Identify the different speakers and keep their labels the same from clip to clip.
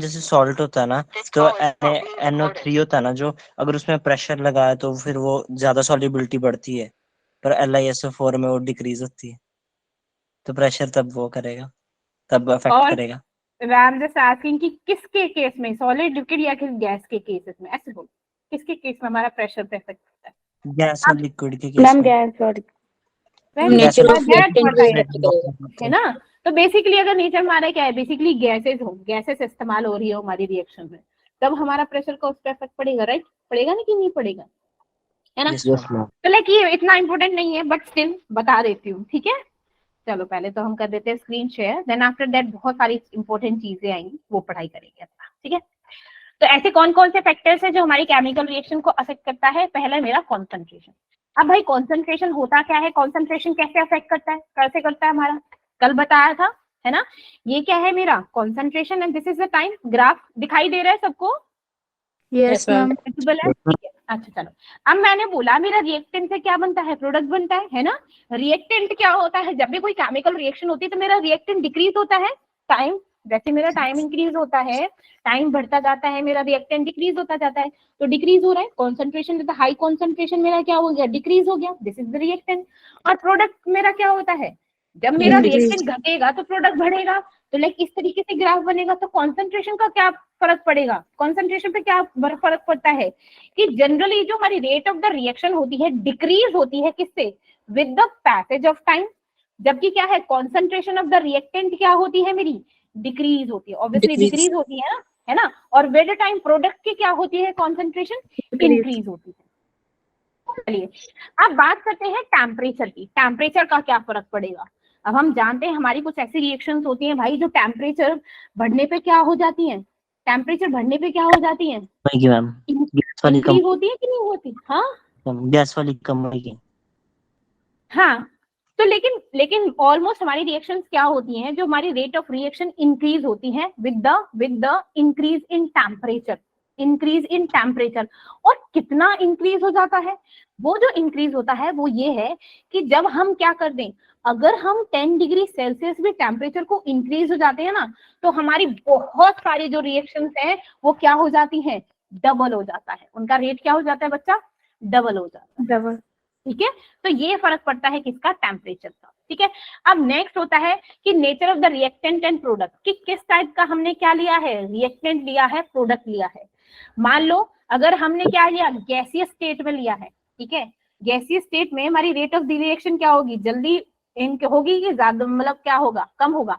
Speaker 1: जैसे सॉल्ट होता है ना, तो NO3 होता है ना, जो अगर उसमें प्रेशर लगा है तो फिर वो ज्यादा सॉल्युबिलिटी बढ़ती है, पर LiSO4 में वो डिक्रीज होती है, तो प्रेशर तब वो करेगा, तब अफेक्ट
Speaker 2: और
Speaker 1: करेगा।
Speaker 2: रैम जस्ट आस्किंग कि किसके केस में, सॉलिड, लिक्विड या किस गैस के केसेस में, ऐसे बोलो किसके केस में हमारा प्रेशर पे इफेक्ट करता है?
Speaker 1: गैस और लिक्विड के केस
Speaker 3: मैम
Speaker 1: में।
Speaker 3: गैस और
Speaker 2: वेरी
Speaker 1: गैस
Speaker 3: नेचर
Speaker 1: और
Speaker 3: ऑफ
Speaker 2: दैट्स
Speaker 3: रिएक्टेंट
Speaker 2: व्हाट
Speaker 3: पे
Speaker 2: आई,
Speaker 3: इफेक्ट करेगा।
Speaker 2: है ना। तो बेसिकली अगर नेचर हमारा क्या है, बेसिकली गैसेस हो, गैसेस इस्तेमाल हो रही है हमारी रिएक्शन में, तब हमारा प्रेशर का उस पर इफेक्ट पड़ेगा, राइट? पड़ेगा ना कि नहीं पड़ेगा, है ना।
Speaker 1: Yes ma'am.
Speaker 2: तो लाइक ये इतना इंपॉर्टेंट नहीं है, बट स्टिल बता देती हूँ, ठीक है। चलो पहले तो हम कर देते हैं screen share, then after that बहुत सारी इंपॉर्टेंट चीजें आएंगी, वो पढ़ाई करेंगे अपना, ठीक है। तो ऐसे कौन कौन से फैक्टर्स है जो हमारी केमिकल रिएक्शन को अफेक्ट करता है? पहला मेरा कॉन्सेंट्रेशन। अब भाई कॉन्सेंट्रेशन होता क्या है, कॉन्सेंट्रेशन कैसे अफेक्ट करता है, कैसे करता है हमारा, कल बताया था, है ना। ये क्या है मेरा concentration, and this is the time graph, दिखाई दे रहा है सबको?
Speaker 3: Yes ma'am.
Speaker 2: विजिबल है, ठीक है। अच्छा चलो, अब मैंने बोला मेरा रिएक्टेंट से क्या बनता है, प्रोडक्ट बनता है ना। रिएक्टेंट क्या होता है, जब भी कोई केमिकल रिएक्शन होती है तो मेरा रिएक्टेंट डिक्रीज होता है, टाइम, जैसे मेरा टाइम इंक्रीज होता है, टाइम बढ़ता जाता है, मेरा रिएक्टेंट डिक्रीज होता जाता है। तो डिक्रीज हो रहा है, कॉन्सेंट्रेशन हाई कॉन्सेंट्रेशन मेरा क्या हो गया, डिक्रीज हो गया, दिस इज द रिएक्टेंट। और प्रोडक्ट मेरा क्या होता है, जब मेरा रिएक्टेंट घटेगा तो प्रोडक्ट बढ़ेगा। तो लाइक इस तरीके से ग्राफ बनेगा। तो कॉन्सेंट्रेशन का क्या फर्क पड़ेगा, कॉन्सेंट्रेशन पे क्या फर्क पड़ता है कि जनरली जो हमारी रेट ऑफ द रिएक्शन होती है डिक्रीज होती है, किससे, with the passage of time. जबकि क्या है, कॉन्सेंट्रेशन ऑफ द रिएक्टेंट क्या होती है मेरी, डिक्रीज होती है, ऑब्वियसली डिक्रीज होती है ना। और विद टाइम प्रोडक्ट की क्या होती है, कॉन्सेंट्रेशन इंक्रीज होती है। चलिए अब बात करते हैं टेम्परेचर की, टेम्परेचर का क्या फर्क पड़ेगा। अब हम जानते हैं हमारी कुछ ऐसी रिएक्शंस होती हैं भाई जो टेम्परेचर बढ़ने पे क्या हो जाती हैं, टेम्परेचर बढ़ने पे क्या हो जाती हैं,
Speaker 1: मैम गैस वाली कम,
Speaker 2: इंक्रीज होती है कि नहीं होती? हाँ
Speaker 1: गैस वाली कम होगी।
Speaker 2: हाँ। तो लेकिन ऑलमोस्ट हमारी रिएक्शंस क्या होती हैं, जो हमारी रेट ऑफ रिएक्शन इंक्रीज होती है with the increase in temperature, increase in temperature. और कितना इंक्रीज हो जाता है, वो जो इंक्रीज होता है वो ये है कि जब हम क्या कर दें, अगर हम 10 डिग्री सेल्सियस भी टेम्परेचर को इंक्रीज हो जाते हैं ना, तो हमारी बहुत सारी जो रिएक्शंस हैं वो क्या हो जाती हैं, डबल हो जाता है, उनका रेट क्या हो जाता है बच्चा, डबल हो जाता है।
Speaker 3: डबल।
Speaker 2: ठीक है। तो ये फर्क पड़ता है किसका, टेम्परेचर का। ठीक है। अब नेक्स्ट होता है कि nature of the reactant and product, कि किस टाइप का हमने क्या लिया है, रिएक्टेंट लिया है, प्रोडक्ट लिया है। मान लो अगर हमने क्या लिया, गैसियस स्टेट में लिया है, ठीक है। गैसियस स्टेट में हमारी रेट ऑफ द रिएक्शन क्या होगी, जल्दी होगी कि ज्यादा, मतलब क्या होगा, कम होगा।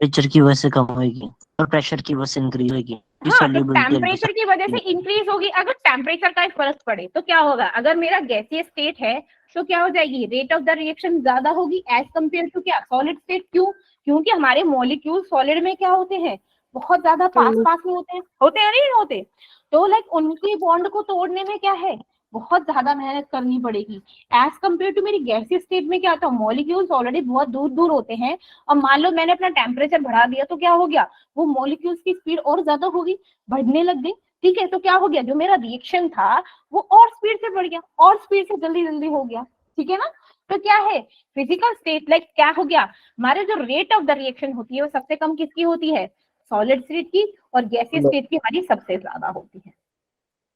Speaker 1: टेम्परेचर की वजह से कम होगी और प्रेशर की वजह से इंक्रीज होगी।
Speaker 2: हाँ, तो टेम्परेचर की वजह से इंक्रीज होगी। अगर टेम्परेचर का फर्क पड़े तो क्या होगा, अगर मेरा गैसीय स्टेट है तो क्या हो जाएगी, रेट ऑफ द रिएक्शन ज्यादा होगी एज कंपेयर टू क्या, सॉलिड स्टेट। क्यों, क्योंकि हमारे मॉलिक्यूल सॉलिड में क्या होते हैं, बहुत ज्यादा पास पास में होते हैं नहीं होते। तो लाइक उनके बॉन्ड को तोड़ने में क्या है, बहुत ज्यादा मेहनत करनी पड़ेगी। एज कंपेयर टू मेरी गैसीय स्टेट में क्या होता है, मॉलिक्यूल्स ऑलरेडी बहुत दूर दूर होते हैं, और मान लो मैंने अपना टेम्परेचर बढ़ा दिया तो क्या हो गया, वो मॉलिक्यूल्स की स्पीड और ज्यादा होगी, बढ़ने लग गई। ठीक है। तो क्या हो गया, जो मेरा रिएक्शन था वो और स्पीड से बढ़ गया, और स्पीड से जल्दी जल्दी हो गया। ठीक है ना। तो क्या है, फिजिकल स्टेट लाइक क्या हो गया, हमारे जो रेट ऑफ द रिएक्शन होती है वो सबसे कम किसकी होती है, सॉलिड स्टेट की, और गैसीय स्टेट की हमारी सबसे ज्यादा होती है।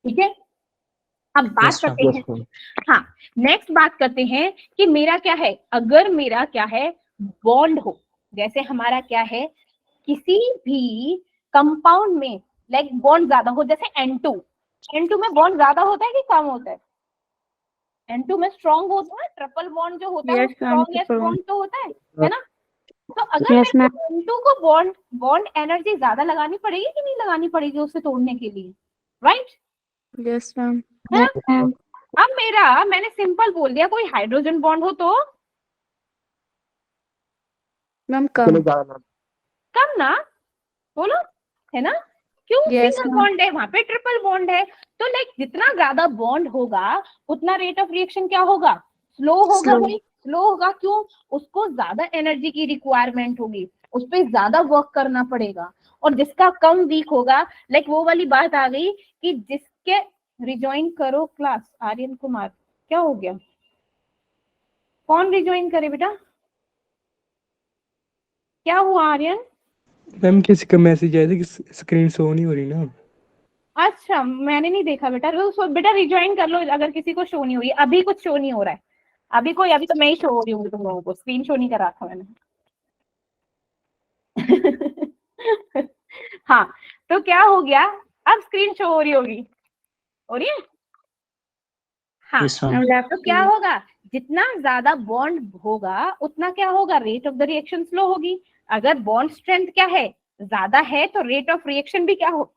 Speaker 2: ठीक है। अब बात करते हैं, हाँ, नेक्स्ट बात करते हैं कि मेरा क्या है, अगर मेरा क्या है, बॉन्ड हो, जैसे हमारा क्या है, किसी भी कंपाउंड में लाइक बॉन्ड ज्यादा हो, जैसे N2 में बॉन्ड ज्यादा होता है कि कम होता है, N2 में स्ट्रॉन्ग होता है, ट्रिपल बॉन्ड जो होता है वो स्ट्रॉन्गेस्ट बॉन्ड तो होता है ना। तो अगर
Speaker 3: यस मैम।
Speaker 2: N2 को बॉन्ड एनर्जी ज्यादा लगानी पड़ेगी कि नहीं लगानी पड़ेगी उसे तोड़ने के लिए, राइट?
Speaker 3: Yes ma'am.
Speaker 2: अब मैंने सिंपल बोल दिया, कोई हाइड्रोजन बॉन्ड हो तो
Speaker 3: मैम कम।
Speaker 2: कम ना, बोलो, है ना। क्यों, सिंगल बॉन्ड है, वहां पे ट्रिपल बॉन्ड है। तो लाइक जितना ज्यादा बॉन्ड होगा उतना रेट ऑफ रिएक्शन क्या होगा, स्लो होगा भाई, स्लो होगा। क्यों, उसको ज्यादा एनर्जी की रिक्वायरमेंट होगी, उस पर ज्यादा वर्क करना पड़ेगा। और जिसका कम वीक होगा, लाइक वो वाली बात आ गई कि जिसके, रिज्वाइन करो क्लास, आर्यन कुमार, क्या हो गया, कौन रिज्वाइन करे बेटा, क्या हुआ आर्यन?
Speaker 4: मैम किसी का मैसेज आया था कि स्क्रीन शो नहीं हो रही ना।
Speaker 2: अच्छा, मैंने नहीं देखा बेटा। बेटा रिज्वाइन कर लो अगर किसी को शो नहीं हो रही। अभी कुछ शो नहीं हो रहा है अभी तो मैं ही शो हो रही हूँ तुम लोगों को। स्क्रीन शो नहीं करा था मैंने। हाँ, तो क्या हो गया, अब स्क्रीन शो हो रही होगी, हो रही है। हाँ,
Speaker 1: यस मैम।
Speaker 3: मैम लेफ्ट
Speaker 2: तो क्या होगा, जितना ज्यादा बॉन्ड होगा उतना क्या होगा, rate of the reaction slow होगी। अगर बॉन्ड स्ट्रेंथ क्या है, ज्यादा है, तो रेट ऑफ रिएक्शन भी क्या हो,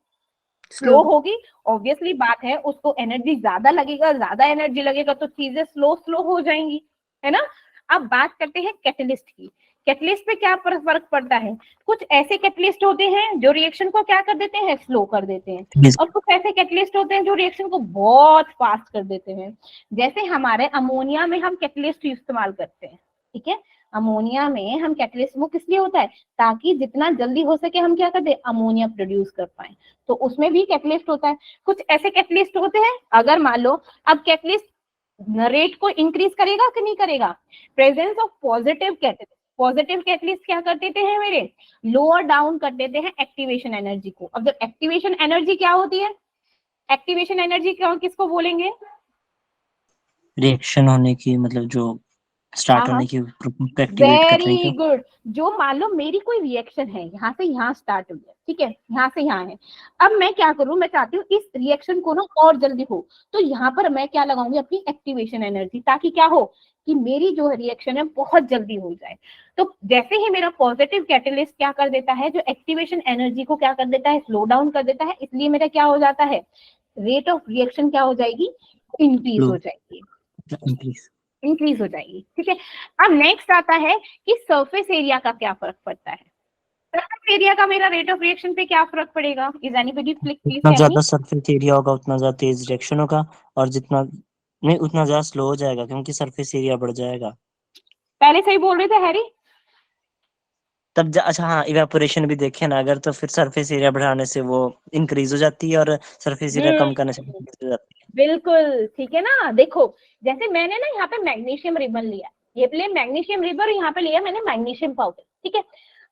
Speaker 2: स्लो
Speaker 3: स्लो
Speaker 2: होगी। ऑब्वियसली बात है, उसको एनर्जी ज्यादा लगेगा, ज्यादा एनर्जी लगेगा तो चीजें स्लो स्लो हो जाएंगी, है ना। अब बात करते हैं कैटलिस्ट की। कैटलिस्ट पे क्या फर्क पड़ता है। कुछ ऐसे कैटलिस्ट होते हैं जो रिएक्शन को क्या कर देते हैं, स्लो कर देते हैं,
Speaker 1: Yes.
Speaker 2: और कुछ ऐसे कैटलिस्ट होते हैं जो रिएक्शन को बहुत फास्ट कर देते हैं। जैसे हमारे अमोनिया में हम कैटलिस्ट इस्तेमाल करते हैं, ठीक है। अमोनिया में हम कैटलिस्ट, वो किस लिए होता है, ताकि जितना जल्दी हो सके हम क्या कर दे, अमोनिया प्रोड्यूस कर पाए। तो उसमें भी कैटलिस्ट होता है। कुछ ऐसे कैटलिस्ट होते हैं, अगर मान लो अब कैटलिस्ट रेट को इंक्रीज करेगा कि नहीं करेगा, presence of positive catalyst. Positive catalyst क्या कर देते हैं मेरे, लोअर डाउन कर देते हैं एक्टिवेशन एनर्जी को। अब जब एक्टिवेशन एनर्जी क्या होती है, एक्टिवेशन एनर्जी किसको बोलेंगे,
Speaker 1: रिएक्शन होने की मतलब जो
Speaker 2: हाँ
Speaker 1: स्टार्ट
Speaker 2: हाँ,
Speaker 1: होने की एक्टिवेट कर रही
Speaker 2: वेरी
Speaker 1: है।
Speaker 2: गुड। जो मान लो मेरी कोई रिएक्शन है, यहाँ से यहाँ स्टार्ट हुई है, ठीक है, यहाँ से यहाँ है। अब मैं क्या करूं, मैं चाहती हूँ इस रिएक्शन को ना और जल्दी हो, तो यहाँ पर मैं क्या लगाऊंगी, अपनी एक्टिवेशन एनर्जी, ताकि क्या हो कि मेरी जो रिएक्शन है बहुत जल्दी हो जाए। तो जैसे ही मेरा पॉजिटिव कैटलिस्ट क्या कर देता है, जो एक्टिवेशन एनर्जी को क्या कर देता है, स्लो डाउन कर देता है, इसलिए मेरा क्या हो जाता है, रेट ऑफ रिएक्शन क्या हो जाएगी, इंक्रीज हो जाएगी,
Speaker 1: इंक्रीज।
Speaker 2: इंक्रीज हो जाएगी, ठीक है। अब नेक्स्ट आता है कि सरफेस एरिया का क्या फर्क पड़ता है। सरफेस एरिया का मेरा रेट ऑफ रिएक्शन पे क्या फर्क पड़ेगा, इज एनीबॉडी प्लीज
Speaker 1: जितना
Speaker 2: टेल मी।
Speaker 1: ज्यादा सरफेस एरिया होगा उतना ज्यादा तेज रिएक्शन होगा, और जितना नहीं उतना ज्यादा स्लो हो जाएगा क्योंकि सरफेस एरिया बढ़ जाएगा।
Speaker 2: पहले सही बोल रहे थे हैरी।
Speaker 1: अच्छा हाँ, इवेपोरेशन भी देखे ना अगर, तो फिर सरफेस एरिया बढ़ाने से वो इंक्रीज हो जाती है और सरफेस एरिया कम करने से डिक्रीज हो जाती है।
Speaker 2: बिल्कुल ठीक है ना। देखो, जैसे मैंने ना यहाँ पे मैग्नीशियम रिबन लिया, ये प्लेन मैग्नीशियम रिबन, यहाँ पे लिया मैंने मैग्नीशियम पाउडर, ठीक है।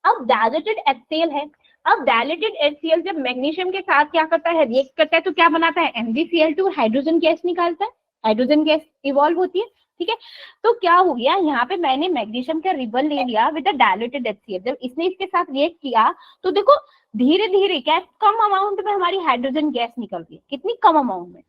Speaker 2: अब डायलेटेड HCl है। अब डायलेटेड HCl जब मैग्नीशियम के साथ क्या करता है, रिएक्ट करता है, तो क्या बनाता है, MgCl2, हाइड्रोजन गैस निकालता है, हाइड्रोजन गैस इवॉल्व होती है, ठीक है। तो क्या हो गया, यहाँ पे मैंने मैग्नीशियम का रिबन ले लिया विद द डायलेटेड HCl, जब इसने इसके साथ रिएक्ट किया तो देखो धीरे धीरे क्या कम अमाउंट में हमारी हाइड्रोजन गैस निकल रही है, कितनी कम अमाउंट में।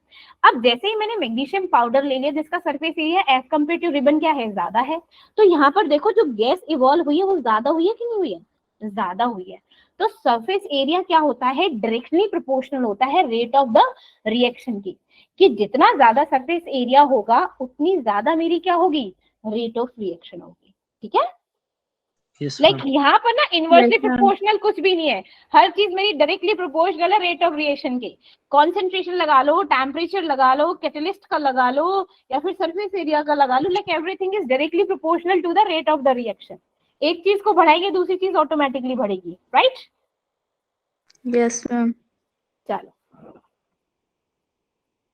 Speaker 2: अब जैसे ही मैंने मैग्नीशियम पाउडर ले लिया जिसका surface area as compare to ribbon क्या है, ज्यादा है, तो यहाँ पर देखो जो गैस इवॉल्व हुई है वो ज्यादा हुई है कि नहीं हुई है, ज्यादा हुई है। तो सरफेस एरिया क्या होता है, डायरेक्टली प्रोपोर्शनल होता है रेट ऑफ द रिएक्शन की, कि जितना ज्यादा सरफेस एरिया होगा उतनी ज्यादा मेरी क्या होगी, रेट ऑफ रिएक्शन होगी, ठीक है।
Speaker 1: Yes
Speaker 2: like
Speaker 1: ma'am.
Speaker 2: यहाँ पर ना
Speaker 3: यस
Speaker 2: इनवर्सली
Speaker 3: मैम
Speaker 2: प्रोपोर्शनल कुछ भी नहीं है, हर चीज मेरी डायरेक्टली प्रोपोर्शनल है रेट ऑफ रिएक्शन के। कॉन्सेंट्रेशन लगा लो, टेम्परेचर लगा लो, कैटलिस्ट का लगा लो, या फिर सरफेस एरिया का लगा लो, like everything is directly proportional to the rate of the reaction. एक चीज को बढ़ाएंगे दूसरी चीज ऑटोमेटिकली बढ़ेगी, राइट।
Speaker 3: यस मैम
Speaker 2: चलो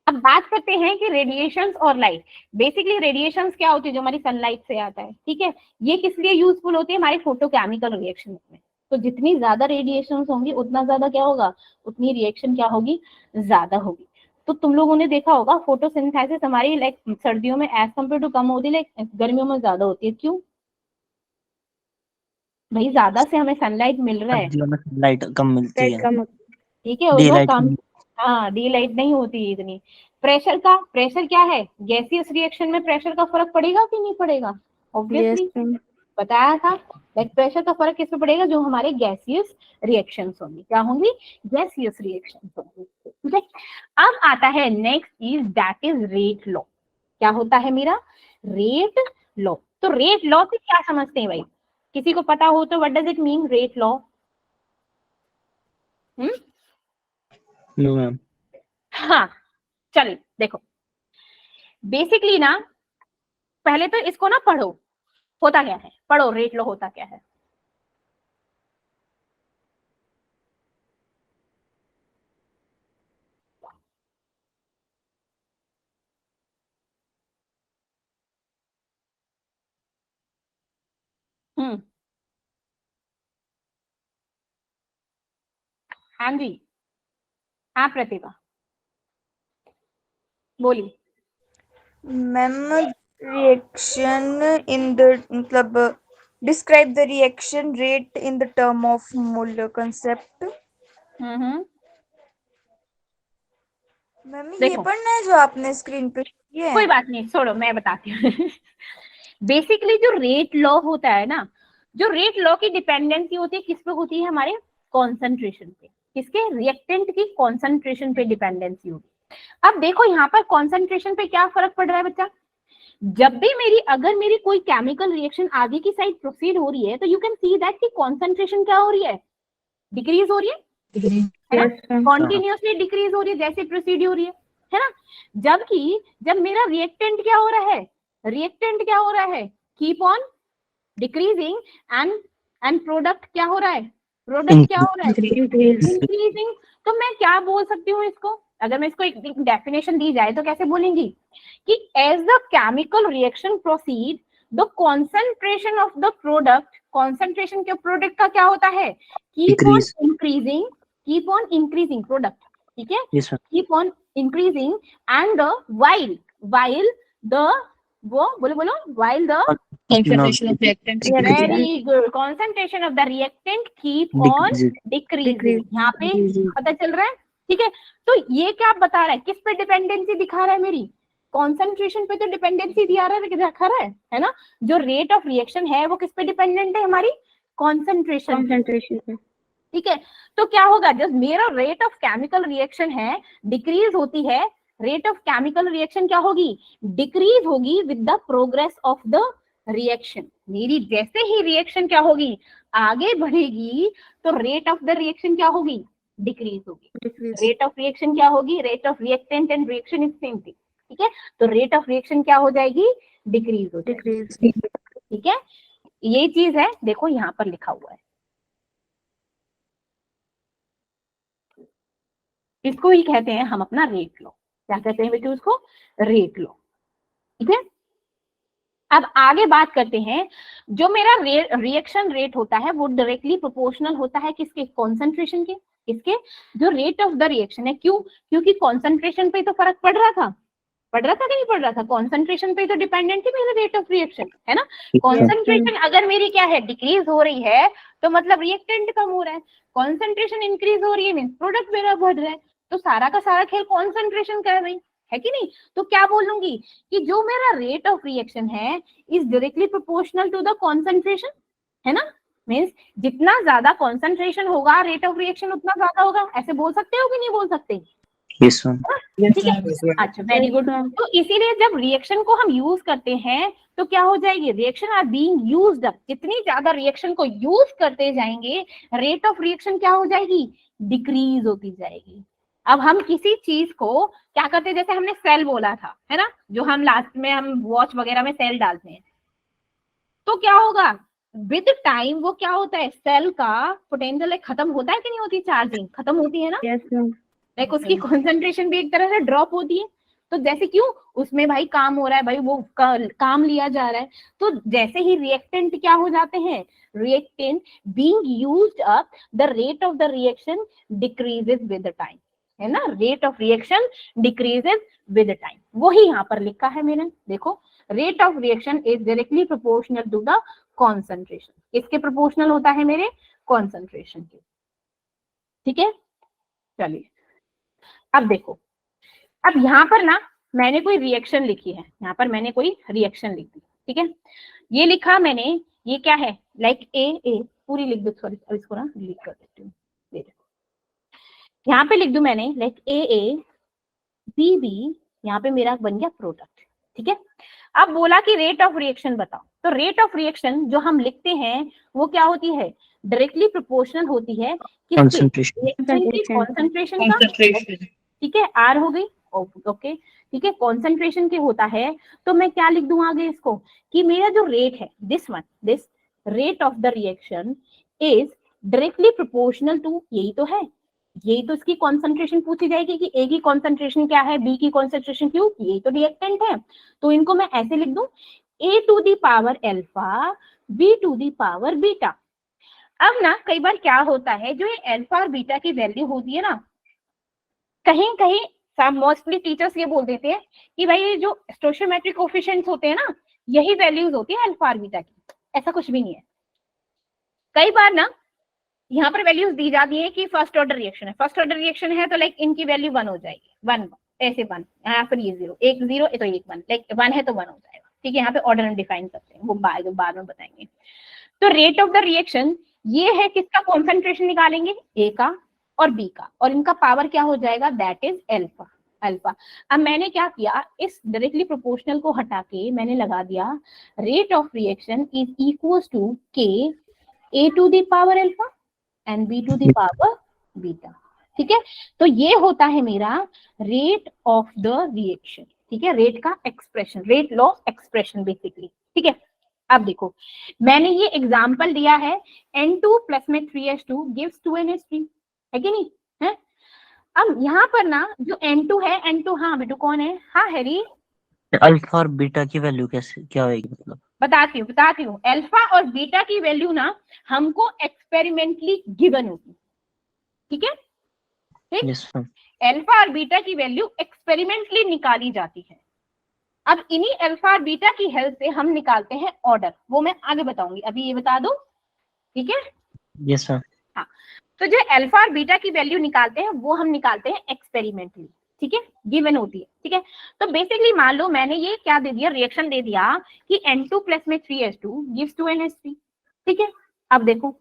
Speaker 2: अब बात करते हैं कि रेडिएशंस और लाइट। बेसिकली रेडिएशंस क्या होती है, जो हमारी सनलाइट से आता है, ठीक है। ये किस लिए यूजफुल होती है, हमारे फोटोकेमिकल रिएक्शन में। तो जितनी ज्यादा रेडिएशंस होंगी उतना ज्यादा क्या होगा, उतनी रिएक्शन क्या होगी, ज्यादा होगी। तो तुम लोगों ने देखा होगा फोटोसिंथेसिस हमारी लाइक सर्दियों में एज कम्पेयर टू कम होती है, लाइक गर्मियों में ज्यादा होती है, क्यों भाई, ज्यादा से हमें सनलाइट मिल रहा है,
Speaker 1: सर्दियों में लाइट कम मिलती
Speaker 3: लाइट
Speaker 1: है।
Speaker 3: कम होती
Speaker 2: ठीक है,
Speaker 1: डे
Speaker 2: वो
Speaker 1: लाइट
Speaker 2: कम।
Speaker 1: कम।
Speaker 2: हाँ, डी लाइट नहीं होती इतनी। प्रेशर का, प्रेशर क्या है, गैसियस रिएक्शन में प्रेशर का फर्क पड़ेगा कि नहीं पड़ेगा,
Speaker 3: है यस
Speaker 2: ऑब्वियसली
Speaker 3: मैम
Speaker 2: बताया था। लाइक प्रेशर का फर्क किस पे पड़ेगा, जो हमारे गैसियस रिएक्शंस होंगी, क्या होंगी, गैसियस रिएक्शंस होंगी, ठीक है। अब आता है next is that is rate law. क्या होता है मेरा, रेट लॉ। तो रेट लॉ से क्या समझते हैं भाई, किसी को पता हो तो what does it mean rate law.
Speaker 1: No ma'am.
Speaker 2: हाँ, चलिए देखो, बेसिकली ना पहले तो इसको ना पढ़ो, होता क्या है, पढ़ो रेट लो होता क्या है। हम्म हाँ जी, हाँ प्रतिभा बोलिए।
Speaker 3: मैम रिएक्शन इन द मतलब describe the reaction rate in the term of molar concept. Ma'am ये
Speaker 2: देखो
Speaker 3: पढ़ना है जो आपने स्क्रीन पे किया
Speaker 2: कोई
Speaker 3: है।
Speaker 2: बात नहीं, छोड़ो मैं बताती हूँ। बेसिकली जो रेट लॉ होता है ना, जो रेट लॉ की डिपेंडेंसी होती है किस पे होती है, हमारे कॉन्सेंट्रेशन पे, किसके, रिएक्टेंट की कॉन्सेंट्रेशन पे डिपेंडेंसी होगी। अब देखो यहाँ पर कॉन्सेंट्रेशन पे क्या फर्क पड़ रहा है बच्चा, जब भी अगर मेरी कोई केमिकल रिएक्शन आगे की साइड प्रोसीड हो रही है तो यू कैन सी दैट की कॉन्सेंट्रेशन क्या हो रही है, डिक्रीज हो रही है ना, कॉन्टिन्यूसली डिक्रीज हो रही है जैसे प्रोसीड हो रही है ना। जबकि जब मेरा रिएक्टेंट क्या हो रहा है, रिएक्टेंट क्या हो रहा है, keep on decreasing and product क्या हो रहा है, प्रोडक्ट क्या हो रहा है, इंक्रीजिंग। तो मैं क्या बोल सकती हूँ इसको, अगर मैं इसको एक डेफिनेशन दी जाए तो कैसे बोलेंगी कि as the chemical reaction proceed the concentration of the product, concentration के प्रोडक्ट का क्या होता है, keep on increasing, keep on increasing product, ठीक है, keep on increasing and the while the वो बोलो while the
Speaker 1: concentration of reactant
Speaker 2: very good concentration of the reactant keep on decreasing, यहाँ पे पता चल रहा है, ठीक है। तो ये क्या बता रहा है, किस पे डिपेंडेंसी दिखा रहा है, मेरी कॉन्सेंट्रेशन पे तो डिपेंडेंसी दिखा रहा है ना। जो रेट ऑफ रिएक्शन है वो किस पे डिपेंडेंट है, हमारी कॉन्सेंट्रेशन पे, ठीक है। तो क्या होगा, जब मेरा रेट ऑफ केमिकल रिएक्शन है डिक्रीज होती है, रेट ऑफ केमिकल रिएक्शन क्या होगी, डिक्रीज होगी with the progress of the reaction. मेरी जैसे ही रिएक्शन क्या होगी, आगे बढ़ेगी, तो रेट ऑफ द रिएक्शन क्या होगी, डिक्रीज होगी। रेट ऑफ रिएक्शन क्या होगी, rate of reactant and reaction is same thing, ठीक है। तो रेट ऑफ रिएक्शन क्या हो जाएगी, डिक्रीज हो जाएगी, ठीक है। ये चीज है, देखो यहाँ पर लिखा हुआ है, इसको ही कहते हैं हम अपना रेट लो, क्या कहते हैं बेटे उसको, रेट लो, ठीक है। अब आगे बात करते हैं, जो मेरा रिएक्शन रेट होता है वो डायरेक्टली प्रोपोर्शनल होता है किसके, कॉन्सेंट्रेशन के, किसके, जो रेट ऑफ द रिएक्शन है। क्यों, क्योंकि कॉन्सेंट्रेशन पे तो फर्क पड़ रहा था कि नहीं पड़ रहा था, कॉन्सेंट्रेशन पे तो डिपेंडेंट है मेरा रेट ऑफ रिएक्शन, है ना। कॉन्सेंट्रेशन अगर मेरी क्या है, डिक्रीज हो रही है, तो मतलब रिएक्टेंट कम हो रहा है, कॉन्सेंट्रेशन इंक्रीज हो रही है मीन प्रोडक्ट मेरा बढ़ रहा है, तो सारा का सारा खेल कॉन्सेंट्रेशन कर रही है कि नहीं। तो क्या बोलूंगी कि जो मेरा रेट ऑफ रिएक्शन है is directly proportional to the concentration, है ना। मीन्स जितना ज्यादा कॉन्सेंट्रेशन होगा रेट ऑफ रिएक्शन उतना ज्यादा होगा, ऐसे बोल सकते हो कि नहीं बोल सकते,
Speaker 1: Yes, ma'am.
Speaker 2: ठीक है। अच्छा वेरी गुड। तो इसीलिए जब रिएक्शन को हम यूज करते हैं तो क्या हो जाएगी, reaction are being used up, जितनी ज्यादा रिएक्शन को यूज करते जाएंगे रेट ऑफ रिएक्शन क्या हो जाएगी, डिक्रीज होती जाएगी। अब हम किसी चीज को क्या करते हैं, जैसे हमने सेल बोला था, है ना, जो हम लास्ट में हम वॉच वगैरह में सेल डालते हैं, तो क्या होगा विद टाइम वो क्या होता है, सेल का पोटेंशियल खत्म होता है कि नहीं होती, चार्जिंग खत्म होती है ना, लाइक उसकी कॉन्सेंट्रेशन भी एक तरह से ड्रॉप होती है। तो जैसे क्यों, उसमें भाई काम हो रहा है, भाई वो काम लिया जा रहा है, तो जैसे ही रिएक्टेंट क्या हो जाते हैं, reactant being used up the rate of the reaction decreases with the time, है ना, rate of reaction decreases with the time, वही यहाँ पर लिखा है मैंने, देखो rate of reaction is directly proportional to the concentration, किसके प्रोपोर्शनल होता है, मेरे कॉन्सेंट्रेशन के, ठीक है। चलिए अब देखो, अब यहाँ पर ना मैंने कोई रिएक्शन लिखी है, यहाँ पर मैंने कोई रिएक्शन लिख दी, ठीक है। ये लिखा मैंने, ये क्या है, लाइक ए पूरी लिख दो, सॉरी इसको ना डिलीट कर देती हूँ, यहाँ पे लिख दू मैंने लाइक ए बी, यहाँ पे मेरा बन गया प्रोडक्ट, ठीक है। अब बोला कि रेट ऑफ रिएक्शन बताओ, तो रेट ऑफ रिएक्शन जो हम लिखते हैं वो क्या होती है, डायरेक्टली प्रोपोर्शनल होती है कॉन्सेंट्रेशन का, ठीक है, आर हो गई, ओके ठीक है, कॉन्सेंट्रेशन के होता है। तो मैं क्या लिख दूं आगे इसको, कि मेरा जो रेट है, this rate of the reaction is directly proportional to, यही तो है, यही तो इसकी कॉन्सेंट्रेशन पूछी जाएगी कि ए की कॉन्सेंट्रेशन क्या है, बी की कॉन्सेंट्रेशन क्यों, यही तो रिएक्टेंट है। तो इनको मैं ऐसे लिख दूं, A to the power alpha B to the power beta. अब ना कई बार क्या होता है, जो ये अल्फा और बीटा की वैल्यू होती है ना, कहीं कहीं मोस्टली टीचर्स ये बोल देते हैं कि भाई ये जो स्टोइचियोमेट्रिक कोएफिशिएंट्स होते हैं ना, यही वैल्यूज होती है अल्फा और बीटा की। ऐसा कुछ भी नहीं है। कई बार ना यहाँ पर वैल्यूज दी जाती है कि फर्स्ट ऑर्डर रिएक्शन है, फर्स्ट ऑर्डर रिएक्शन है तो लाइक इनकी वैल्यू 1 हो जाएगी, 1 ऐसे 1, यहाँ पर ये 0, एक 0 तो एक 1, लाइक 1 है तो 1 हो जाएगा। ठीक है, यहाँ पे ऑर्डर हम डिफाइन करते हैं, वो बाद में बताएंगे। तो रेट ऑफ द रिएक्शन ये है, किसका कॉन्सेंट्रेशन निकालेंगे, ए का और बी का, और इनका पावर क्या हो जाएगा, दैट इज अल्फा। अल्फा अब मैंने क्या किया, इस डायरेक्टली प्रोपोर्शनल को हटा के मैंने लगा दिया rate of reaction is equals to K A to the power alpha and B to the power beta. ठीक है, तो ये होता है मेरा रेट ऑफ द रिएक्शन। ठीक है, रेट का expression, rate law expression basically. ठीक है, अब देखो मैंने ये एग्जांपल दिया है N2 प्लस में 3H2 गिव्स 2NH3, है कि नहीं है। अब यहाँ पर ना जो N2 है, N2 हाँ बेटू कौन है, हाँ हैरी,
Speaker 1: अल्फा और बीटा की वैल्यू कैसे क्या होगी, मतलब
Speaker 2: बताती हूँ। अल्फा और बीटा की वैल्यू ना हमको एक्सपेरिमेंटली गिवन होगी। ठीक है, ठीक,
Speaker 1: यस मैम।
Speaker 2: अल्फा और बीटा की वैल्यू एक्सपेरिमेंटली निकाली जाती है। अब इन्हीं अल्फा और बीटा की हेल्प से हम निकालते हैं ऑर्डर, वो मैं आगे बताऊंगी, अभी ये बता दो। ठीक है,
Speaker 1: यस मैम।
Speaker 2: हाँ, तो जो अल्फा और बीटा की वैल्यू निकालते हैं वो हम निकालते हैं एक्सपेरिमेंटली। ठीक है, गिवन होती है। ठीक है, तो बेसिकली मान लो मैंने ये क्या दे दिया, रिएक्शन दे दिया कि N2 प्लस में 3H2 गिव्स 2NH3। ठीक है, अब देखो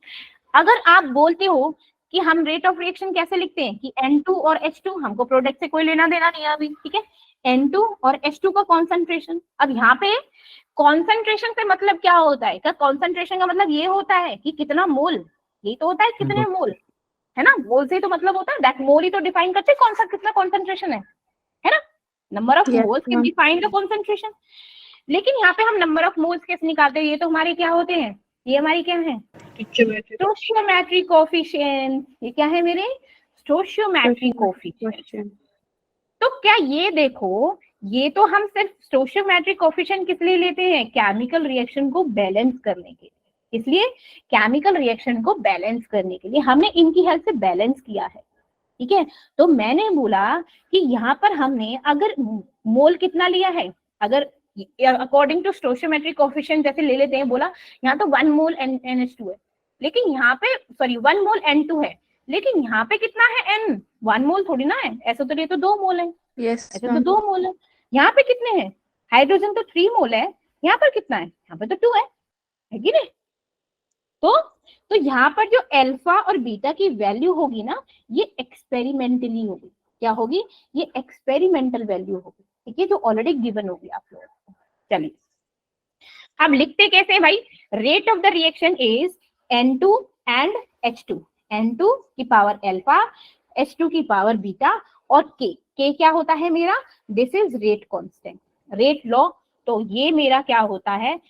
Speaker 2: अगर आप बोलते हो कि हम रेट ऑफ रिएक्शन कैसे लिखते हैं कि N2 और H2, हमको प्रोडक्ट से कोई लेना देना नहीं है अभी। ठीक है, N2 और H2 का कॉन्सेंट्रेशन, अब यहाँ पे कॉन्सेंट्रेशन से मतलब क्या होता है, क्या कॉन्सेंट्रेशन का मतलब ये होता है कि कितना मोल, यही तो होता है कितने मोल, है ना, मोल से तो मतलब होता है दैट मोल ही तो डिफाइन करते हैं कौन सा कितना कॉन्सेंट्रेशन है ना, number of moles can define the concentration. लेकिन यहाँ पे हम नंबर ऑफ मोल्स कैसे निकालते हैं, ये तो हमारे क्या होते हैं, ये हमारी क्या है, स्टोइचियोमेट्रिक कोएफिशिएंट। ये क्या है मेरे, स्टोइचियोमेट्रिक कोएफिशिएंट। तो क्या ये देखो, ये तो हम सिर्फ स्टोइचियोमेट्रिक कोएफिशिएंट किस लिए लेते हैं, केमिकल रिएक्शन को बैलेंस करने के लिए। इसलिए केमिकल रिएक्शन को बैलेंस करने के लिए हमने इनकी हेल्प से बैलेंस किया है। ठीक है, तो मैंने बोला कि यहाँ पर हमने अगर मोल कितना लिया है, अगर अकॉर्डिंग टू स्टोइचियोमेट्रिक कोएफिशिएंट जैसे ले लेते हैं, बोला यहाँ तो 1 मोल NH2 है, लेकिन यहाँ पे सॉरी 1 मोल N2 है, लेकिन यहाँ पे कितना है N, 1 मोल थोड़ी ना है, ऐसे तो ये तो 2 मोल है।
Speaker 3: Yes,
Speaker 2: ऐसे तो 2 मोल है। यहाँ पे कितने हैं, हाइड्रोजन तो 3 मोल है, यहाँ पर कितना है, यहाँ पे तो 2 है कि नहीं। तो यहाँ पर जो अल्फा और बीटा की वैल्यू होगी ना, ये एक्सपेरिमेंटली होगी, क्या होगी, ये एक्सपेरिमेंटल वैल्यू होगी। ठीक है, जो ऑलरेडी गिवन होगी आप लोगों को। चलिए अब लिखते कैसे हैं भाई, rate of the reaction is N2 and H2, N2 की पावर अल्फा, H2 की पावर बीटा, और K क्या होता है मेरा, this is rate constant, rate law. तो ये मेरा क्या होता है,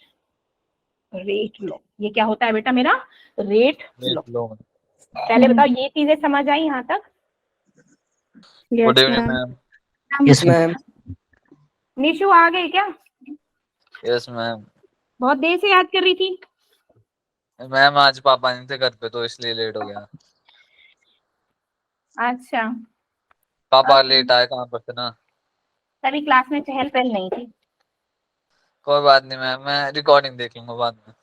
Speaker 2: रेट लॉ। ये क्या होता है बेटा मेरा, रेट लॉ। पहले बताओ ये चीजें समझ आई यहाँ तक।
Speaker 3: Yes, ma'am.
Speaker 1: Yes ma'am.
Speaker 2: Nishu आ गई क्या,
Speaker 5: यस मैम।
Speaker 2: बहुत देर से याद कर रही थी।
Speaker 5: मैम आज पापा नहीं थे घर पे तो इसलिए लेट हो गया।
Speaker 2: अच्छा,
Speaker 5: पापा लेट आए कहाँ पर थे ना।
Speaker 2: तभी क्लास में चहल पहल नहीं थी।
Speaker 5: कोई बात नहीं मैम, मैं रिकॉर्डिंग देख लूंगा बाद में।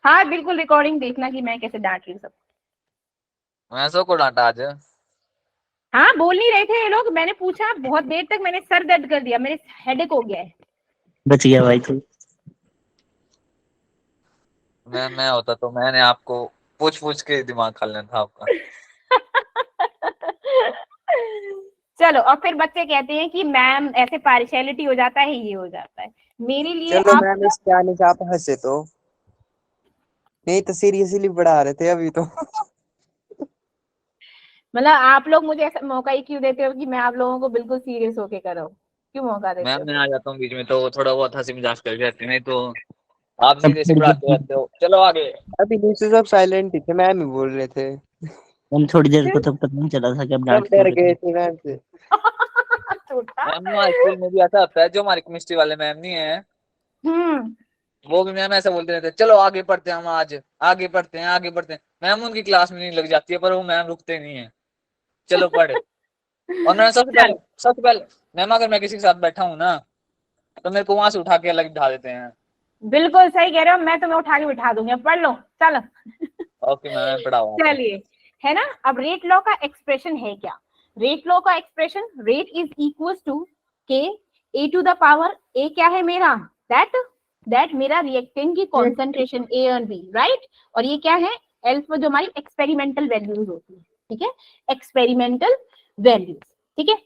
Speaker 2: हाँ बिल्कुल रिकॉर्डिंग देखना कि मैं कैसे डांट रही हूँ सब।
Speaker 5: मैं सबको डांटा आज।
Speaker 2: हाँ बोल नहीं रहे थे ये लोग, मैंने पूछा, बहुत देर तक मैंने सर दर्द कर दिया, मेरे हेडेक हो गया है।
Speaker 1: बच गया भाई तू।
Speaker 5: मैं होता तो मैंने आपको पूछ के दिमाग खा लेना था आपका।
Speaker 2: चलो, और फिर बच्चे कहते हैं कि मैम ऐसे पार्शियलिटी हो जाता है, ये हो जाता है मेरे लिए।
Speaker 6: चलो मैम इसके आने से आप हंसे तो नहीं तो सीरियसली पढ़ा रहे थे अभी तो।
Speaker 2: मतलब आप लोग मुझे ऐसा मौका ही क्यों देते हो कि मैं आप लोगों को बिल्कुल सीरियस होके करो, क्यों मौका देते
Speaker 5: मैम
Speaker 2: हो।
Speaker 5: मैं आ जाता हूँ बीच में तो थोड़ा बहुत हंसी मजाक कर जाती नहीं तो आप सीरियस पढ़ाते रहते हो। चलो आगे।
Speaker 6: अभी नीचे सब साइलेंट ही थे, मैम ही बोल रहे थे।
Speaker 1: हम थोड़ी देर को तब पता नहीं चला था कि अब
Speaker 6: सब
Speaker 1: डांट
Speaker 6: डर
Speaker 1: क्यों
Speaker 6: गए
Speaker 1: रहे
Speaker 6: थे मैम से।
Speaker 2: छोटा।
Speaker 5: मैम हमारे स्कूल में भी ऐसा होता है, जो हमारे केमिस्ट्री वाले मैम नहीं है
Speaker 2: हम्म
Speaker 5: वो भी मैम ऐसा बोलते रहते हैं, चलो आगे पढ़ते हैं, हम आज आगे पढ़ते हैं, आगे पढ़ते हैं। मैम उनकी क्लास में नहीं लग जाती है, पर वो मैम रुकते नहीं है, चलो पढ़े। और मैं सबसे पहले मैम अगर मैं किसी के साथ बैठा हूँ ना, तो मेरे को वहां से उठा के अलग बिठा देते हैं।
Speaker 2: बिल्कुल सही कह रहे हो, मैं तुम्हें उठा के बिठा दूंगी, अब पढ़ लो चलो।
Speaker 5: ओके मैम पढ़ाओ।
Speaker 2: चलिए, है ना। अब रेट लॉ का एक्सप्रेशन है क्या? रेट लॉ का expression, rate is equal to K A to the power, A क्या है मेरा, दैट मेरा रिएक्टेंट की कॉन्सेंट्रेशन ए और बी, राइट। और ये क्या है, एल्फा जो हमारी एक्सपेरिमेंटल वैल्यूज होती है, ठीक है, एक्सपेरिमेंटल वैल्यूज, ठीक है।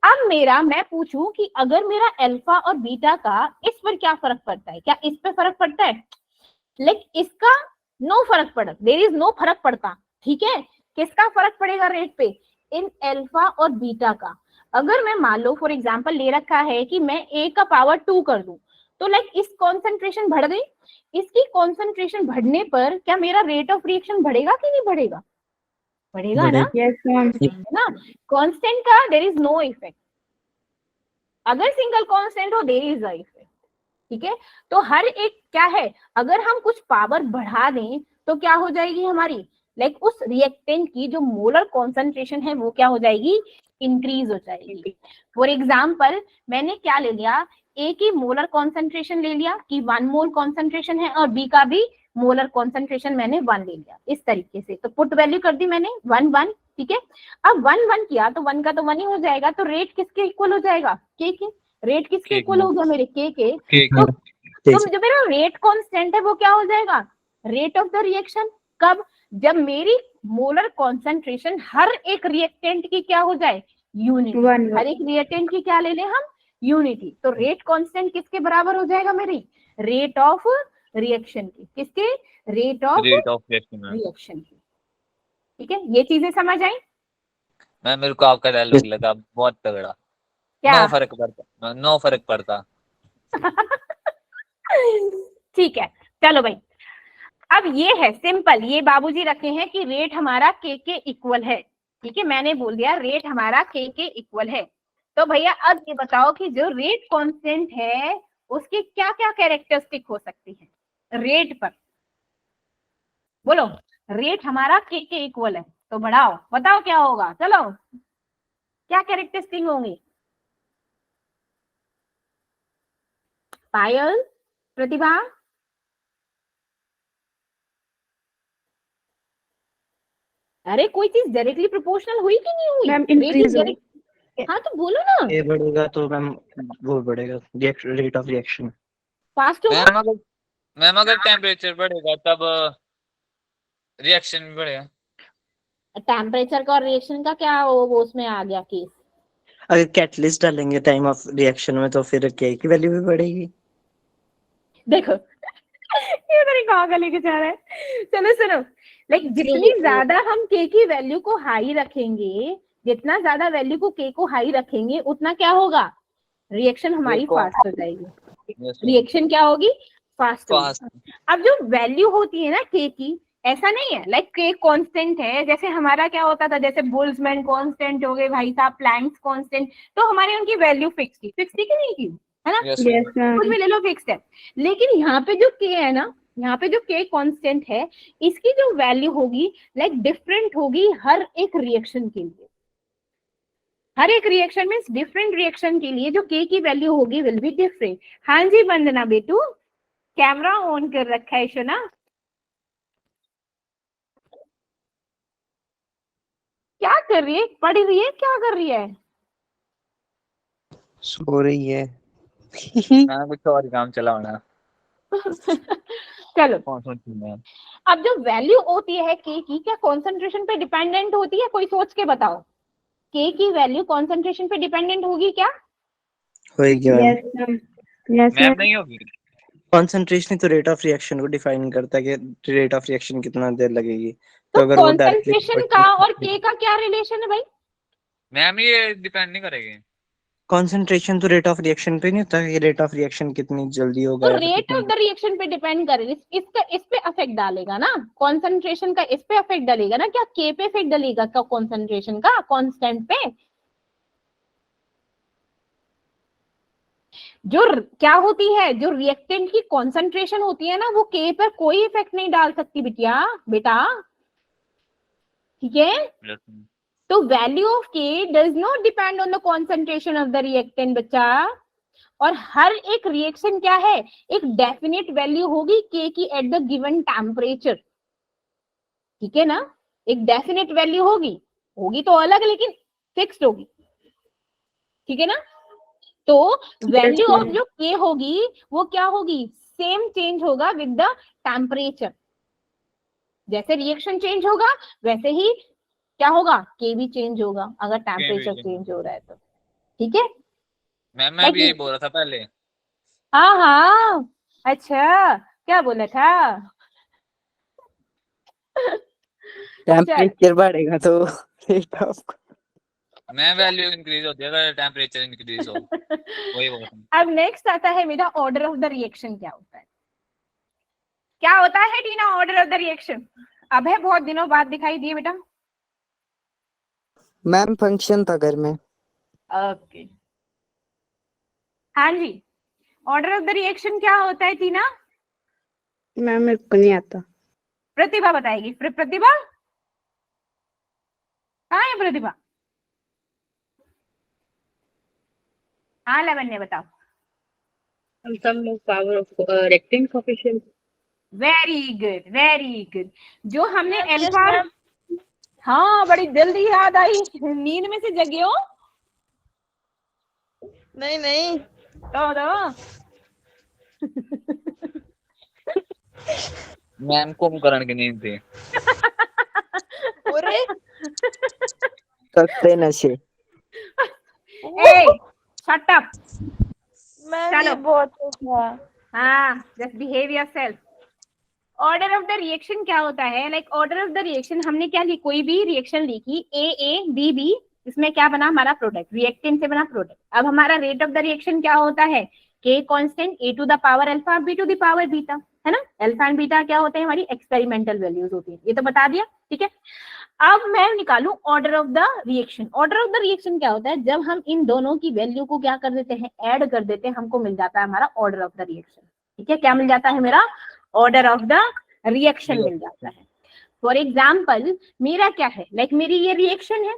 Speaker 2: अब मैं पूछूं कि अगर मेरा अल्फा और बीटा का इस पर क्या फर्क पड़ता है, क्या इस पे फर्क पड़ता है? इसका नो फर्क पड़ा, देयर इज नो फर्क पड़ता, ठीक है। किसका फर्क पड़ेगा रेट पे? इन अल्फा और बीटा का। अगर मैं मान लो फॉर एग्जांपल ले रखा है कि मैं ए का पावर 2 कर दूं, तो इस कॉन्सेंट्रेशन बढ़ गई, इसकी कॉन्सेंट्रेशन बढ़ने पर क्या मेरा रेट ऑफ रिएक्शन बढ़ेगा कि नहीं बढ़ेगा? बढ़ेगा ना, है ना। कांस्टेंट का देयर इज नो इफेक्ट, अगर सिंगल कांस्टेंट हो देयर इज अ इफेक्ट, ठीक है। तो हर एक क्या है, अगर हम कुछ पावर बढ़ा दें तो क्या हो जाएगी हमारी, उस रिएक्टेंट की जो मोलर कॉन्सेंट्रेशन है वो क्या हो जाएगी, इंक्रीज हो जाएगी। फॉर एग्जाम्पल मैंने क्या ले लिया, ए की मोलर कॉन्सेंट्रेशन ले लिया कि 1 मोल कॉन्सेंट्रेशन है, और बी का भी मोलर कॉन्सेंट्रेशन मैंने 1 ले लिया, इस तरीके से। तो पुट वैल्यू कर दी मैंने 1 1, ठीक है। अब 1 1 किया तो 1 का तो 1 ही हो जाएगा, तो रेट किसके इक्वल हो जाएगा, के रेट किसके इक्वल हो गया मेरे, के। तो जो मेरा रेट कांस्टेंट है वो क्या हो जाएगा, रेट ऑफ द रिएक्शन। कब? जब मेरी मोलर कॉन्सेंट्रेशन हर एक रिएक्टेंट की क्या हो जाए, यूनिटी। हर एक रिएक्टेंट की क्या ले लें हम, यूनिटी। तो रेट कांस्टेंट किसके बराबर हो जाएगा मेरी, रेट ऑफ रिएक्शन की। किसके? रेट ऑफ रिएक्शन की, ठीक है। ये चीजें समझ आई?
Speaker 5: मैम मेरे को आपका डायलॉग लगा बहुत तगड़ा,
Speaker 2: क्या?
Speaker 5: नो फर्क पड़ता, नो फर्क पड़ता।
Speaker 2: ठीक है, चलो भाई। अब ये है सिंपल, ये बाबूजी रखे हैं कि रेट हमारा के इक्वल है, ठीक है। मैंने बोल दिया रेट हमारा के इक्वल है। तो भैया अब ये बताओ कि जो रेट कांस्टेंट है उसकी क्या क्या कैरेक्टरिस्टिक हो सकती है रेट पर, बोलो। रेट हमारा के इक्वल है तो बढ़ाओ, बताओ क्या होगा, चलो क्या कैरेक्टरिस्टिक होंगी? पायल, प्रतिभा, अरे कोई चीज डायरेक्टली प्रोपोर्शनल हुई कि नहीं हुई?
Speaker 3: मैम इंक्रीज,
Speaker 2: हाँ तो बोलो ना।
Speaker 1: ये बढ़ेगा तो मैम वो बढ़ेगा, रेट ऑफ रिएक्शन
Speaker 2: फास्ट होगा।
Speaker 5: मैम अगर टेम्परेचर बढ़ेगा तब रिएक्शन भी बढ़ेगा।
Speaker 2: टेम्परेचर का और रिएक्शन का क्या वो उसमें आ गया केस?
Speaker 1: अगर कैटलिस्ट डालेंगे टाइम ऑफ रिएक्शन में तो फिर के की वैल्यू भी बढ़ेगी।
Speaker 2: देखो ये मेरे कहाँ का लेके जा रहा है। चलो सुनो, जितनी ज्यादा हम के की वैल्यू को हाई रखेंगे, जितना ज्यादा वैल्यू को के को हाई रखेंगे, उतना क्या होगा, रिएक्शन हमारी फास्ट हो जाएगी। रिएक्शन क्या होगी, फास्ट होगी। अब जो वैल्यू होती है ना के की, ऐसा नहीं है के कांस्टेंट है, जैसे हमारा क्या होता था, जैसे बोल्ट्जमैन कांस्टेंट हो गए भाई साहब, प्लैंक्स कांस्टेंट, तो हमारे उनकी वैल्यू फिक्स थी कि नहीं थी, है ना। कुछ भी ले लो फिक्स्ड है। लेकिन यहाँ पे जो के है ना, यहाँ पे जो के कांस्टेंट है, इसकी जो वैल्यू होगी डिफरेंट होगी हर एक रिएक्शन के लिए। हर एक रिएक्शन में डिफरेंट रिएक्शन के लिए जो के की वैल्यू होगी विल बी डिफरेंट। हाँ जी वंदना बेटू, कैमरा ऑन कर रखा है शोना। क्या कर रही है, पढ़ रही है, क्या कर रही है?
Speaker 6: सो रही है।
Speaker 5: हाँ कुछ और काम चला होना।
Speaker 2: चलो,
Speaker 5: मैम
Speaker 2: अब जो वैल्यू होती है के की, क्या कॉन्सेंट्रेशन पे डिपेंडेंट होती है? कोई सोच के बताओ, के की वैल्यू कॉन्सेंट्रेशन पे डिपेंडेंट होगी क्या?
Speaker 1: होगी
Speaker 5: मैम नहीं होगी।
Speaker 1: कॉन्सेंट्रेशन तो रेट ऑफ रिएक्शन को डिफाइन करता है कि रेट ऑफ रिएक्शन कितना देर लगेगी।
Speaker 2: तो
Speaker 1: अगर वो
Speaker 2: कॉन्सेंट्रेशन का और के का क्या रिलेशन है भाई?
Speaker 5: मैम ये डिपेंड नहीं करेगी।
Speaker 1: कॉन्सेंट्रेशन तो रेट ऑफ रिएक्शन पे नहीं होता कि रेट ऑफ रिएक्शन कितनी जल्दी होगा।
Speaker 2: तो रेट ऑफ द रिएक्शन पे डिपेंड करे, इसका इस पे अफेक्ट डालेगा ना, कॉन्सेंट्रेशन का इस पे अफेक्ट डालेगा ना, क्या के पे अफेक्ट डालेगा क्या कॉन्सेंट्रेशन का कांस्टेंट पे? क्या होती है, जो रिएक्टेंट की कॉन्सेंट्रेशन होती है ना, वो के पर कोई इफेक्ट नहीं डाल सकती बिटिया बेटा, ठीक है। तो वैल्यू ऑफ के does not depend on the concentration of the reactant बच्चा। और हर एक रिएक्शन क्या है, एक डेफिनेट वैल्यू होगी के की एट द गिवन टेम्परेचर, ठीक है ना। एक डेफिनेट वैल्यू होगी, होगी तो अलग लेकिन फिक्स्ड होगी, ठीक है ना। तो वैल्यू ऑफ जो के होगी वो क्या होगी, सेम चेंज होगा विद द टेम्परेचर। जैसे रिएक्शन चेंज होगा वैसे ही क्या होगा, के भी चेंज होगा अगर टेम्परेचर चेंज हो रहा है तो, ठीक है।
Speaker 5: मैम मैं भी यही बोल रहा था पहले।
Speaker 2: हाँ हाँ, अच्छा क्या बोला था।
Speaker 6: टेम्परेचर बढ़ेगा तो रेट ऑफ
Speaker 5: मैं वैल्यू इंक्रीज होती है अगर टेम्परेचर इंक्रीज हो, वही बोल रहा हूँ।
Speaker 2: अब नेक्स्ट आता है मेरा ऑर्डर ऑफ द रिएक्शन क्या होता है। क्या होता है टीना ऑर्डर ऑफ द रिएक्शन, अब है बहुत दिनों बाद दिखाई दिए बेटा।
Speaker 6: मैम फंक्शन था घर में।
Speaker 2: ओके हाँ जी, ऑर्डर ऑफ द रिएक्शन क्या होता है टीना।
Speaker 3: मैम मेरे को नहीं आता।
Speaker 2: प्रतिभा बताएगी, प्रतिभा कहाँ है प्रतिभा। हाँ लावण्य बताओ।
Speaker 7: sum of power of reacting coefficient.
Speaker 2: Very good very good. जो हमने अल्फा, हाँ बड़ी जल्दी याद आई, नींद में से जगे हो।
Speaker 3: नहीं नहीं
Speaker 2: तो
Speaker 5: मैम कुंभकर्ण की नींद थी।
Speaker 6: सस्ते नशे।
Speaker 2: ए शट अप।
Speaker 3: मैम ये
Speaker 2: चलो
Speaker 3: बहुत था।
Speaker 2: हाँ, just behave yourself. Order of the reaction क्या होता है, like order of the reaction हमने क्या ली, कोई भी रिएक्शन लिखी ए बी बी, इसमें क्या बना हमारा प्रोडक्ट, रिएक्टेंट से बना प्रोडक्ट। अब हमारा रेट ऑफ द रिएक्शन क्या होता है, K constant A to the power alpha B to the power beta, है ना। अल्फा एंड बीटा क्या होते हैं, हमारी एक्सपेरिमेंटल वैल्यूज होती है, ये तो बता दिया, ठीक है। अब मैं निकालू order of the reaction. Order of the reaction क्या होता है, जब हम इन दोनों की वैल्यू को क्या कर देते हैं, ऐड कर देते हैं, हमको मिल जाता है हमारा ऑर्डर ऑफ द रिएक्शन, ठीक है। क्या मिल जाता है, मेरा ऑर्डर ऑफ द रिएक्शन मिल जाता है। फॉर एग्जाम्पल मेरा क्या है, लाइक मेरी ये रिएक्शन है,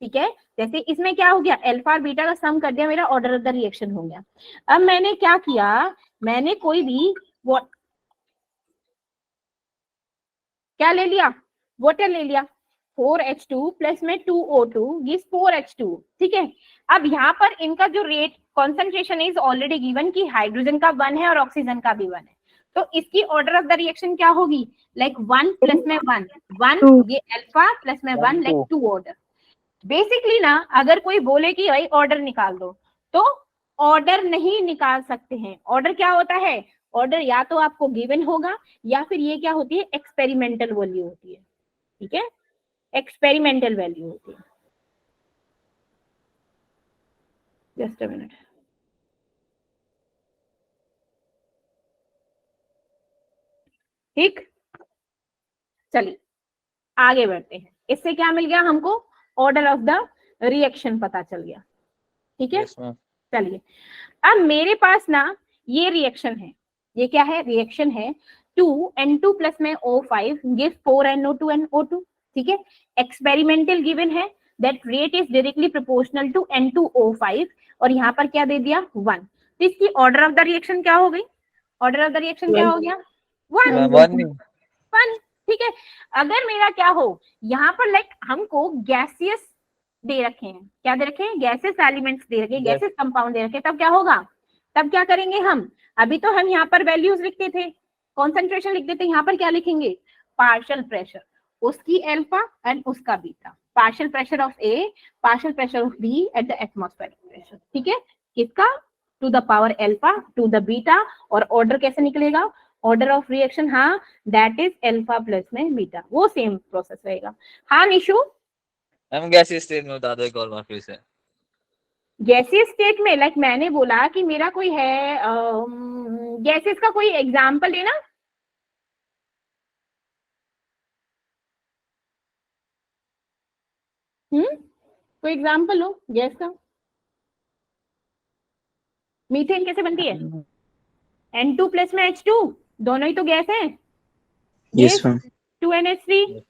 Speaker 2: ठीक है। जैसे इसमें क्या हो गया, अल्फा और बीटा का सम कर दिया, मेरा ऑर्डर ऑफ द रिएक्शन हो गया। अब मैंने क्या किया, मैंने कोई भी क्या ले लिया, वाटर ले लिया, 4H2 प्लस में 2O2 गिव्स 4H2, ठीक है। अब यहाँ पर इनका जो rate concentration is already given कि हाइड्रोजन का 1 है और ऑक्सीजन का भी 1 है, तो इसकी ऑर्डर ऑफ द रिएक्शन क्या होगी, लाइक 1 प्लस में 1 1, ये अल्फा प्लस में 1 लाइक 2 ऑर्डर। बेसिकली ना अगर कोई बोले कि भाई ऑर्डर निकाल दो, तो ऑर्डर नहीं निकाल सकते हैं। ऑर्डर क्या होता है, ऑर्डर या तो आपको गिवन होगा या फिर ये क्या होती है, एक्सपेरिमेंटल वैल्यू होती है, ठीक है, एक्सपेरिमेंटल वैल्यू होती है। जस्ट अ मिनट, ठीक, चलिए आगे बढ़ते हैं। इससे क्या मिल गया हमको, ऑर्डर ऑफ द रिएक्शन पता चल गया, ठीक है।
Speaker 5: Yes, ma'am.
Speaker 2: चलिए अब मेरे पास ना ये रिएक्शन है, ये क्या है, रिएक्शन है 2N2 प्लस में O5 गिव 4NO2NO2, ठीक है। एक्सपेरिमेंटल गिवन है that rate is directly proportional to N2O5 और यहाँ पर क्या दे दिया 1, तो इसकी ऑर्डर ऑफ द रिएक्शन क्या हो गई, ऑर्डर ऑफ द रिएक्शन क्या हो गया 1, 1, ठीक है। अगर मेरा क्या हो, यहाँ पर लाइक हमको गैसियस दे रखे हैं, क्या दे रखे हैं, गैसेस एलिमेंट्स दे रखे हैं, गैसेस कंपाउंड दे रखे हैं, तब क्या होगा, तब क्या करेंगे हम, अभी तो हम यहाँ पर वैल्यूज लिखते थे, कॉन्सेंट्रेशन लिखते थे, यहाँ पर क्या लिखेंगे, पार्शियल प्रेशर, उसकी अल्फा एंड उसका beta, partial pressure of A, partial pressure of B at the atmospheric pressure, ठीक है। किसका, to the power alpha to the beta, और ऑर्डर कैसे निकलेगा, ऑर्डर ऑफ रिएक्शन, हाँ दैट इज अल्फा प्लस में बीटा, वो सेम प्रोसेस रहेगा। हाँ निशु,
Speaker 5: हम गैसीय स्टेट में बता दो एक और बार फिर से।
Speaker 2: गैसीय स्टेट में लाइक मैंने बोला कि मेरा कोई है गैसेस का कोई एग्जांपल देना, कोई एग्जांपल हो गैस का, मीथेन कैसे बनती है? N2 प्लस में H2, दोनों ही तो गैस है।
Speaker 1: Yes ma'am.
Speaker 2: 2NH3।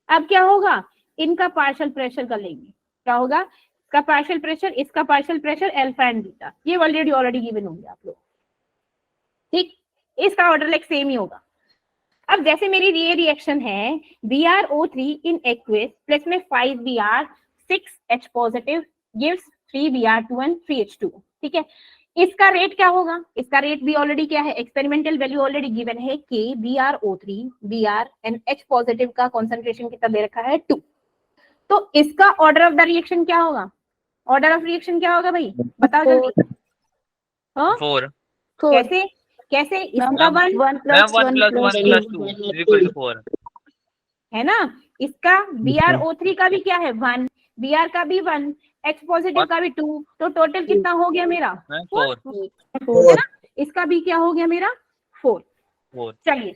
Speaker 2: अब क्या होगा, इनका पार्शियल प्रेशर कर लेंगे। क्या होगा, इसका पार्शियल प्रेशर, इसका partial pressure, alpha and beta, ये ऑलरेडी गिवन होंगे आप लोग। ठीक, इसका ऑर्डर लाइक सेम ही होगा। अब जैसे मेरी ये रिएक्शन है BrO3 इन एक्वेस प्लस में 5Br 6H positive gives 3Br2 and 3H2। ठीक है, इसका रेट क्या होगा? इसका रेट भी ऑलरेडी क्या है, एक्सपेरिमेंटल वैल्यू ऑलरेडी गिवन है कि BrO3 Br and H positive का कॉन्सेंट्रेशन कितना दे रखा है, 2। तो इसका ऑर्डर ऑफ द रिएक्शन क्या होगा? ऑर्डर ऑफ रिएक्शन क्या होगा भाई, बताओ जल्दी। हाँ
Speaker 5: 4
Speaker 2: कैसे कैसे? इसका
Speaker 5: ma'am
Speaker 2: 1
Speaker 3: 1
Speaker 5: ma'am
Speaker 3: plus
Speaker 5: 1
Speaker 3: 1
Speaker 5: plus 1
Speaker 3: plus
Speaker 5: plus
Speaker 3: 2
Speaker 5: 2 is equal to 4
Speaker 2: है ना। इसका BrO3 का भी क्या है, 1, Br का भी 1, H पॉजिटिव का भी 2, तो टोटल कितना हो गया मेरा,
Speaker 5: मैम
Speaker 2: 4,
Speaker 5: 4
Speaker 2: है ना। इसका भी क्या हो गया मेरा, 4।
Speaker 5: 4
Speaker 2: चलिए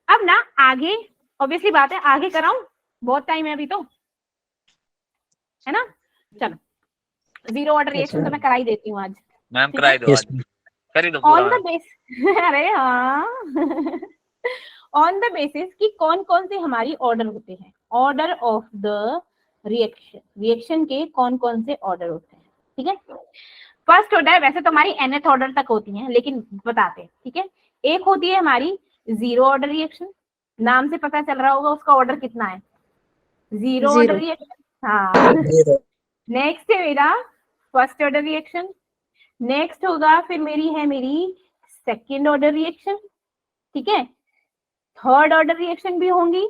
Speaker 2: अब ना आगे, ऑब्वियसली बात है आगे कराऊं, बहुत टाइम है अभी तो, है ना। चलो जीरो ऑर्डर रिएक्शन तो मैं करा ही देती हूँ आज।
Speaker 5: मैम
Speaker 2: ठीक
Speaker 5: कराई
Speaker 2: है,
Speaker 5: दो
Speaker 1: यस
Speaker 5: आज, कर ही दो
Speaker 2: ऑन
Speaker 5: पूरा
Speaker 2: द बेस अरे हाँ ऑन द बेसिस कि कौन कौन से हमारी ऑर्डर होते हैं, order of the reaction, reaction के कौन कौन से ऑर्डर होते हैं। ठीक है, फर्स्ट ऑर्डर वैसे तो हमारी nth ऑर्डर तक होती है, लेकिन बताते हैं। ठीक है, एक होती है हमारी जीरो ऑर्डर रिएक्शन, नाम से पता चल रहा होगा उसका ऑर्डर कितना है, जीरो ऑर्डर रिएक्शन। हाँ नेक्स्ट है मेरा फर्स्ट ऑर्डर रिएक्शन, नेक्स्ट होगा फिर मेरी सेकेंड ऑर्डर रिएक्शन। ठीक है, थर्ड ऑर्डर रिएक्शन भी होंगी,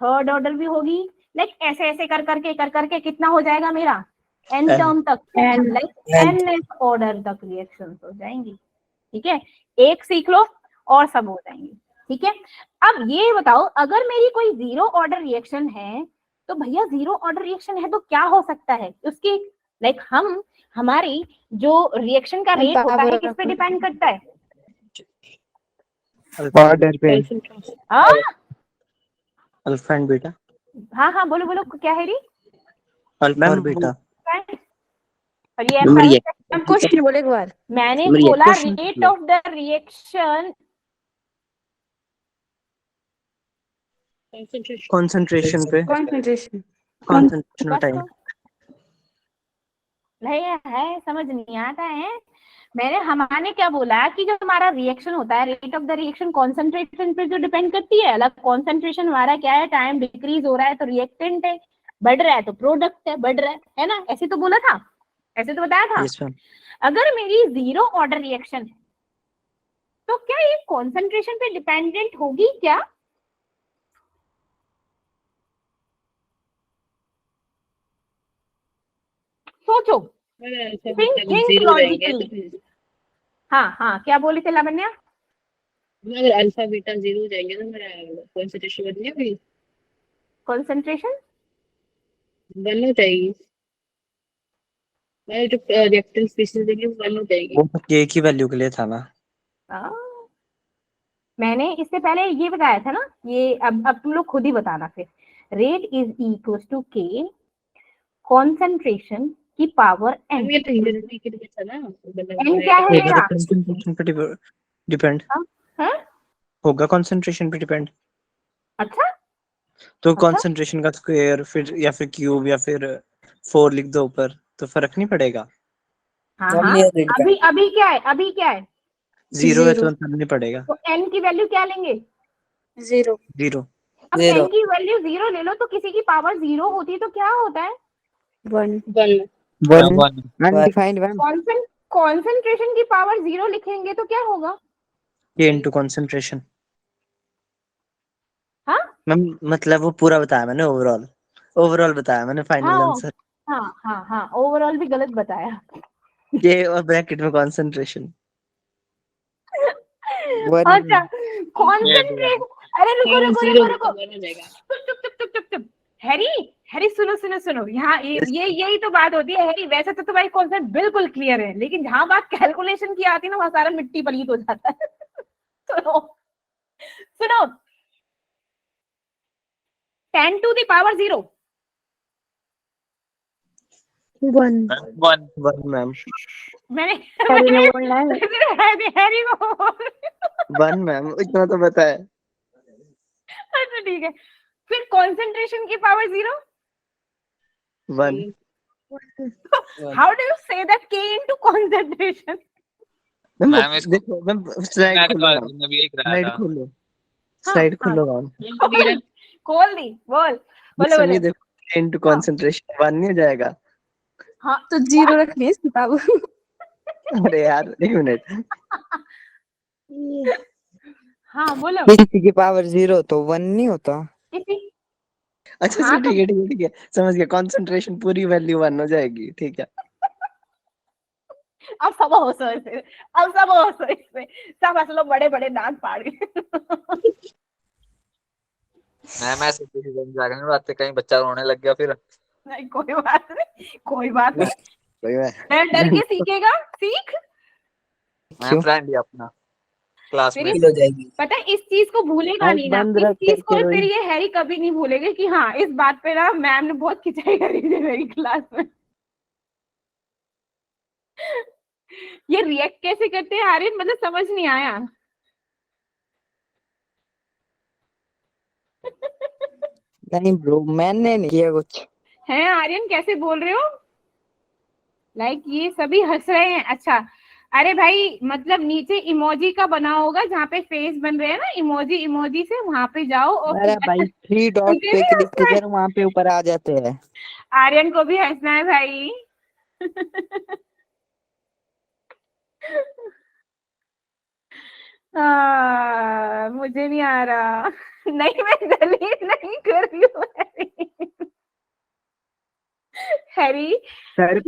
Speaker 2: थर्ड ऑर्डर भी होगी, लाइक ऐसे ऐसे कर करके कितना हो जाएगा मेरा एन
Speaker 1: N.
Speaker 2: टर्म तक, लाइक एन ऑर्डर तक रिएक्शन हो जाएंगी। ठीक है, एक सीख लो और सब हो जाएंगे। ठीक है, अब ये बताओ अगर मेरी कोई जीरो ऑर्डर रिएक्शन है तो भैया जीरो ऑर्डर रिएक्शन है तो क्या हो सकता है उसकी, लाइक हम हमारी जो रिएक्शन का रेट होता है किस पे डिपेंड करता है?
Speaker 6: ऑर्डर पे
Speaker 2: हाँ
Speaker 1: अल्फा एंड बीटा।
Speaker 2: हाँ बोलो बोलो क्या है री?
Speaker 1: अल्फा और बीटा।
Speaker 2: और ये अल्फा,
Speaker 3: क्वेश्चन बोले एक बार।
Speaker 2: मैंने बोला rate of the reaction,
Speaker 4: concentration पे
Speaker 3: कंसंट्रेशन
Speaker 1: कंसंट्रेशन टाइम।
Speaker 2: नहीं है समझ नहीं आता है। हमने क्या बोला कि जो हमारा रिएक्शन होता है rate of the reaction concentration पे जो डिपेंड करती है, अलग कॉन्सेंट्रेशन हमारा क्या है, टाइम डिक्रीज हो रहा है तो रिएक्टेंट है, बढ़ रहा है तो प्रोडक्ट है, बढ़ रहा है ना, ऐसे तो बोला था, ऐसे तो बताया था।
Speaker 1: Yes ma'am.
Speaker 2: अगर मेरी जीरो ऑर्डर रिएक्शन है तो क्या ये कॉन्सेंट्रेशन पे डिपेंडेंट होगी क्या? सोचो, think logically। हाँ क्या बोली थी लावण्या?
Speaker 7: अगर अल्फा बीटा जीरो हो जाएंगे तो मेरा कंसंट्रेशन बढ़ जाएगी,
Speaker 2: कॉन्सेंट्रेशन
Speaker 7: वन हो जाएगी, मेरे जो रिएक्टेंट स्पीशीज देंगे वो वन हो जाएगी।
Speaker 1: वो तो के की वैल्यू के लिए था ना।
Speaker 2: मैंने इससे पहले ये बताया था ना, ये अब तुम लोग खुद ही बताना फिर। रेट इज इक्वल टू के कॉन्सेंट्रेशन की पावर एन।
Speaker 7: ये तो यूनिटी के लिए था ना,
Speaker 2: एन क्या है मेरा?
Speaker 1: कंसंट्रेशन पे डिपेंड
Speaker 2: हाँ?
Speaker 1: होगा, कंसंट्रेशन पे डिपेंड।
Speaker 2: अच्छा
Speaker 1: तो कंसंट्रेशन का स्क्वायर फिर या फिर क्यूब या फिर 4 लिख दो ऊपर तो फर्क नहीं पड़ेगा।
Speaker 2: हाँ अभी क्या है, अभी क्या है?
Speaker 1: जीरो है तो फर्क नहीं पड़ेगा।
Speaker 2: तो एन की वैल्यू क्या लेंगे?
Speaker 3: जीरो।
Speaker 2: अब एन की वैल्यू जीरो ले लो तो किसी की पावर जीरो होती है तो क्या होता है?
Speaker 3: One
Speaker 6: undefined one.
Speaker 2: कॉन्सेंट्रेशन की पावर जीरो लिखेंगे तो क्या होगा?
Speaker 1: के इनटू कंसंट्रेशन।
Speaker 2: हाँ
Speaker 1: मैम मतलब वो पूरा बताया मैंने, ओवरऑल बताया मैंने, फाइनल आंसर।
Speaker 2: हाँ ओवरऑल भी गलत बताया।
Speaker 1: के और ब्रैकेट में कंसंट्रेशन।
Speaker 2: अच्छा कॉन्सेंट्रेशन, अरे रुको चुप हैरी सुनो यहाँ यही तो बात होती है हैरी। वैसे तो तुम्हारी कॉन्सेप्ट बिल्कुल क्लियर है, लेकिन जहां बात कैलकुलेशन की आती है ना वहां सारा मिट्टी पलीत हो जाता है। सुनो 10 to the power 0
Speaker 3: one
Speaker 5: 1
Speaker 1: 1 ma'am,
Speaker 2: मैंने
Speaker 3: हैरी ने बोलना है।
Speaker 2: हैरी को
Speaker 1: 1 मैम, इतना तो पता है।
Speaker 2: अच्छा ठीक है, फिर कंसंट्रेशन की power 0,
Speaker 1: 1
Speaker 2: how do you say that k into concentration?
Speaker 1: Ma'am,
Speaker 5: ma'am इसको
Speaker 1: देखो मैम, स्लाइड
Speaker 5: मैंने
Speaker 1: खोलो
Speaker 5: कहा
Speaker 1: मैम,
Speaker 5: मैं भी यही कराया
Speaker 1: स्लाइड
Speaker 5: था।
Speaker 1: खोलो,
Speaker 2: हाँ,
Speaker 1: स्लाइड
Speaker 2: हाँ।
Speaker 1: खोलो मैम।
Speaker 2: खोल दी, बोल बोलो
Speaker 1: ये
Speaker 2: बोलो।
Speaker 1: देखो इनटू कंसंट्रेशन 1 नहीं हो जाएगा?
Speaker 2: हाँ
Speaker 3: तो 0 रखनी है इसकी पावर।
Speaker 1: अरे यार 1 मिनट,
Speaker 2: हाँ बोलो।
Speaker 6: किसी की पावर 0 तो 1 नहीं होता।
Speaker 2: किसी
Speaker 1: अच्छा
Speaker 2: हाँ
Speaker 1: अच्छा, ठीक है ठीक है ठीक है, समझ गया, कंसंट्रेशन पूरी वैल्यू 1 हो जाएगी, ठीक है।
Speaker 2: अब सब होश है इसमें, अब सब होश है इसमें, सब असलो बड़े बड़े दांत फाड़ गए।
Speaker 5: मैम ऐसे किसी दिन जागने बात कहीं बच्चा रोने लग गया फिर।
Speaker 2: नहीं कोई बात नहीं, कोई बात नहीं,
Speaker 1: वही मैं
Speaker 2: डर के सीखेगा, सीख।
Speaker 5: मैम
Speaker 6: क्यों?
Speaker 5: फ्रेंड ही अपना
Speaker 2: फिर
Speaker 5: क्लासमेट।
Speaker 1: हो जाएगी।
Speaker 2: पता है इस चीज को भूलेगा
Speaker 1: आँख
Speaker 2: नहीं ना,
Speaker 1: बंद
Speaker 2: इस
Speaker 1: रख
Speaker 2: चीज को
Speaker 1: करके
Speaker 2: फिर
Speaker 1: रोई।
Speaker 2: ये हैरी कभी नहीं भूलेगा कि हाँ इस बात पे ना मैम ने बहुत खिंचाई करी थी मेरी क्लास में। ये रिएक्ट कैसे करते हैं आर्यन, मतलब समझ नहीं आया।
Speaker 6: नहीं ब्रो, मैंने नहीं किया कुछ।
Speaker 2: है आर्यन, कैसे बोल रहे हो? लाइक ये सभी हंस रहे हैं। अच्छा अरे भाई, मतलब नीचे इमोजी का बना होगा जहाँ पे फेस बन रहे हैं ना, इमोजी इमोजी से वहां पे जाओ और
Speaker 6: अरे भाई 3 डॉट
Speaker 2: मुझे
Speaker 6: पे
Speaker 2: भी
Speaker 6: क्लिक
Speaker 2: हंसना है।
Speaker 6: कर, वहां पे ऊपर आ जाते हैं।
Speaker 2: आर्यन को भी हंसना है भाई। मुझे नहीं आ रहा। नहीं मैं डिलीट नहीं कर रही हूँ हैरी।
Speaker 6: सर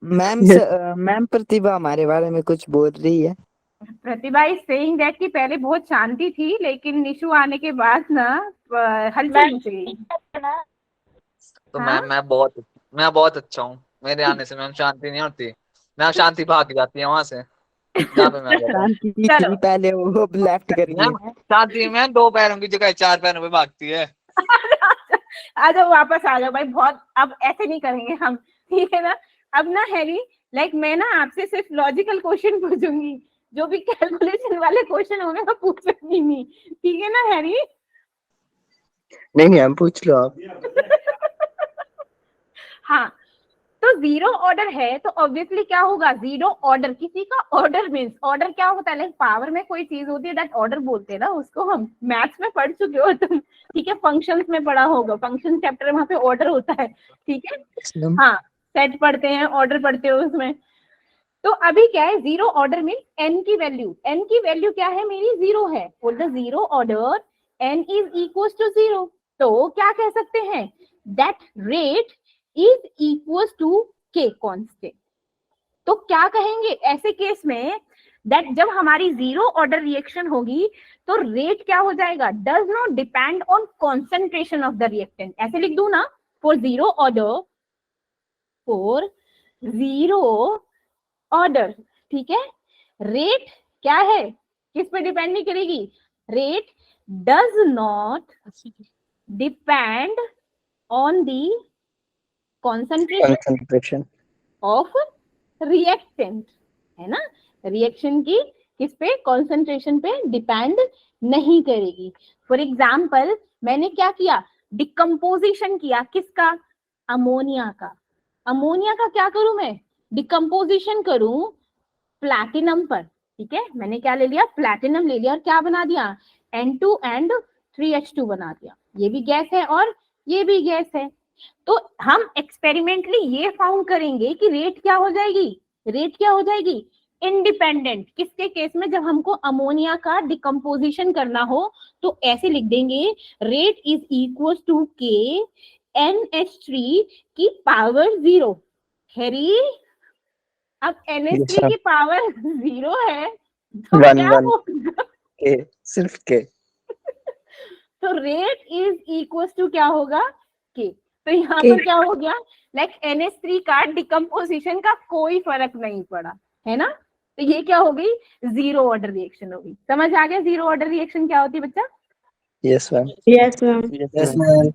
Speaker 6: मैम प्रतिभा हमारे बारे में कुछ बोल रही है।
Speaker 2: प्रतिभा इज सेइंग दैट कि पहले बहुत शांति थी मैम निशु आने के बाद ना हलचल मच गई।
Speaker 5: तो
Speaker 2: हाँ?
Speaker 5: मैं बहुत अच्छा हूँ। मेरे आने से मैम शांति नहीं होती। मैम शांति भाग जाती है वहां से जहाँ पे मैं रहता हूँ।
Speaker 6: शांति की
Speaker 2: चलो
Speaker 6: थी पहले, वो लेफ्ट कर गई।
Speaker 5: मैम शांति में 2 पैरों की जगह 4 पैरों पे भागती है।
Speaker 2: आ जाओ वापस आ जाओ भाई, बहुत अब ऐसे नहीं करेंगे हम, ठीक है ना। अब ना हैरी लाइक मैं ना आपसे सिर्फ लॉजिकल क्वेश्चन पूछूंगी, जो भी कैलकुलेशन वाले क्वेश्चन होंगे मैं पूछूंगी नहीं, ठीक है ना हैरी?
Speaker 1: नहीं हम पूछ लो आप।
Speaker 2: हाँ तो 0 ऑर्डर है तो ऑब्वियसली क्या होगा, 0 ऑर्डर, किसी का ऑर्डर मीन्स ऑर्डर क्या होता है, लाइक पावर में कोई चीज होती है दैट ऑर्डर बोलते हैं ना उसको, हम मैथ्स में पढ़ चुके हो तुम, ठीक है, फंक्शंस में पढ़ा होगा, फंक्शन चैप्टर वहां पे ऑर्डर होता है, ठीक है। हाँ सेट पढ़ते हैं, ऑर्डर पढ़ते हो उसमें। तो अभी क्या है, 0 ऑर्डर मीन्स n की वैल्यू क्या है मेरी, 0 है, for the 0 order n is equal to 0। तो क्या कह सकते हैं, that rate is equal to k constant. तो क्या कहेंगे ऐसे केस में, दैट जब हमारी 0 ऑर्डर रिएक्शन होगी तो रेट क्या हो जाएगा, does not depend on concentration of the reactant. ऐसे लिख दू ना, फॉर 0 ऑर्डर, फॉर 0 ऑर्डर, ठीक है, रेट क्या है, किस पे डिपेंड नहीं करेगी, rate does not depend on the concentration of reactant, है ना, रिएक्शन की किस पे, कॉन्सेंट्रेशन पे डिपेंड नहीं करेगी। फॉर एग्जाम्पल मैंने क्या किया, डिकम्पोजिशन किया, किसका, अमोनिया का। अमोनिया का क्या करूं मैं, डिकम्पोजिशन करूं प्लैटिनम पर, ठीक है, मैंने क्या ले लिया, प्लैटिनम ले लिया और क्या बना दिया, N2 and 3H2 बना दिया। ये भी गैस है और ये भी गैस है। तो हम एक्सपेरिमेंटली ये फाउंड करेंगे कि रेट क्या हो जाएगी, रेट क्या हो जाएगी, इंडिपेंडेंट। किसके केस में, जब हमको अमोनिया का डिकम्पोजिशन करना हो तो ऐसे लिख देंगे, रेट इज इक्वल टू के NH3 की पावर 0। हैरी अब NH3 की पावर 0 है तो
Speaker 1: 1
Speaker 2: क्या
Speaker 1: 1
Speaker 2: होगा,
Speaker 1: के, सिर्फ के।
Speaker 2: तो रेट इज इक्वल टू क्या होगा, के। तो यहाँ पर क्या हो गया, लाइक NH3 का डिकम्पोजिशन का कोई फर्क नहीं पड़ा, है ना। तो ये क्या हो गई, 0 ऑर्डर रिएक्शन हो गई। समझ आ गया 0 ऑर्डर रिएक्शन क्या होती है बच्चा?
Speaker 1: Yes ma'am.
Speaker 3: Yes ma'am.
Speaker 1: Yes ma'am.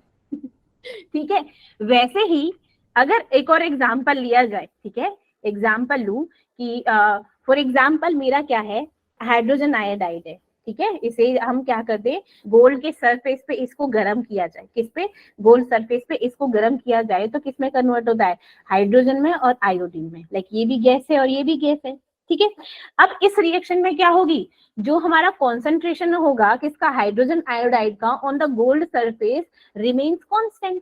Speaker 2: ठीक है, वैसे ही अगर एक और एग्जांपल लिया जाए, ठीक है, एग्जांपल लूं कि फॉर एग्जांपल मेरा क्या है, हाइड्रोजन आयोडाइड है, ठीक है, इसे हम क्या करते हैं, गोल्ड के सरफेस पे इसको गर्म किया जाए, किस पे, गोल्ड सरफेस पे इसको गर्म किया जाए तो किस में कन्वर्ट होता है, हाइड्रोजन में और आयोडीन में। लाइक ये भी गैस है और ये भी गैस है, ठीक है। अब इस रिएक्शन में क्या होगी, जो हमारा कॉन्सेंट्रेशन होगा किसका, हाइड्रोजन आयोडाइड का, on the gold surface remains constant,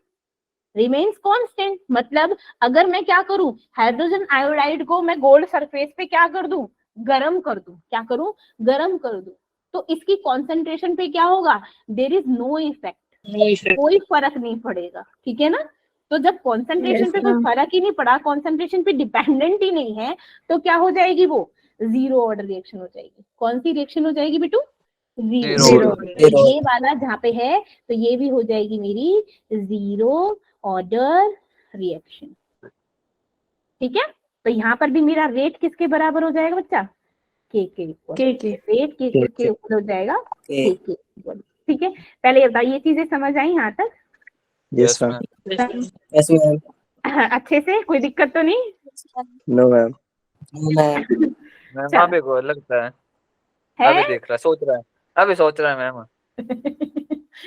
Speaker 2: remains constant. मतलब अगर मैं क्या करूं, हाइड्रोजन आयोडाइड को मैं गोल्ड सरफेस पे क्या कर दूं, गरम कर दूं, क्या करूं, गरम कर दूं, तो इसकी कॉन्सेंट्रेशन पे क्या होगा, देयर इज नो इफेक्ट, कोई फर्क नहीं पड़ेगा, ठीक है ना। तो जब कॉन्सेंट्रेशन पे कोई फर्क ही नहीं पड़ा, कॉन्सेंट्रेशन पे डिपेंडेंट ही नहीं है, तो क्या हो जाएगी, वो जीरो ऑर्डर रिएक्शन हो जाएगी। कौन सी रिएक्शन हो जाएगी बेटू, जीरो। तो ये वाला जहाँ पे है तो ये भी हो जाएगी मेरी जीरो ऑर्डर रिएक्शन, ठीक है। तो यहाँ पर भी मेरा रेट किसके बराबर हो जाएगा बच्चा, के इक्वल, रेट के इक्वल हो जाएगा के इक्वल, ठीक है। पहले ये बताइए, ये चीजें समझ आई यहाँ तक,
Speaker 1: यस मैम, यस मैम,
Speaker 2: अच्छे से, कोई दिक्कत तो नहीं,
Speaker 1: नो मैम,
Speaker 5: मैम अभी को लगता है अभी देख रहा है, सोच रहा है, अभी सोच रहा है मैम।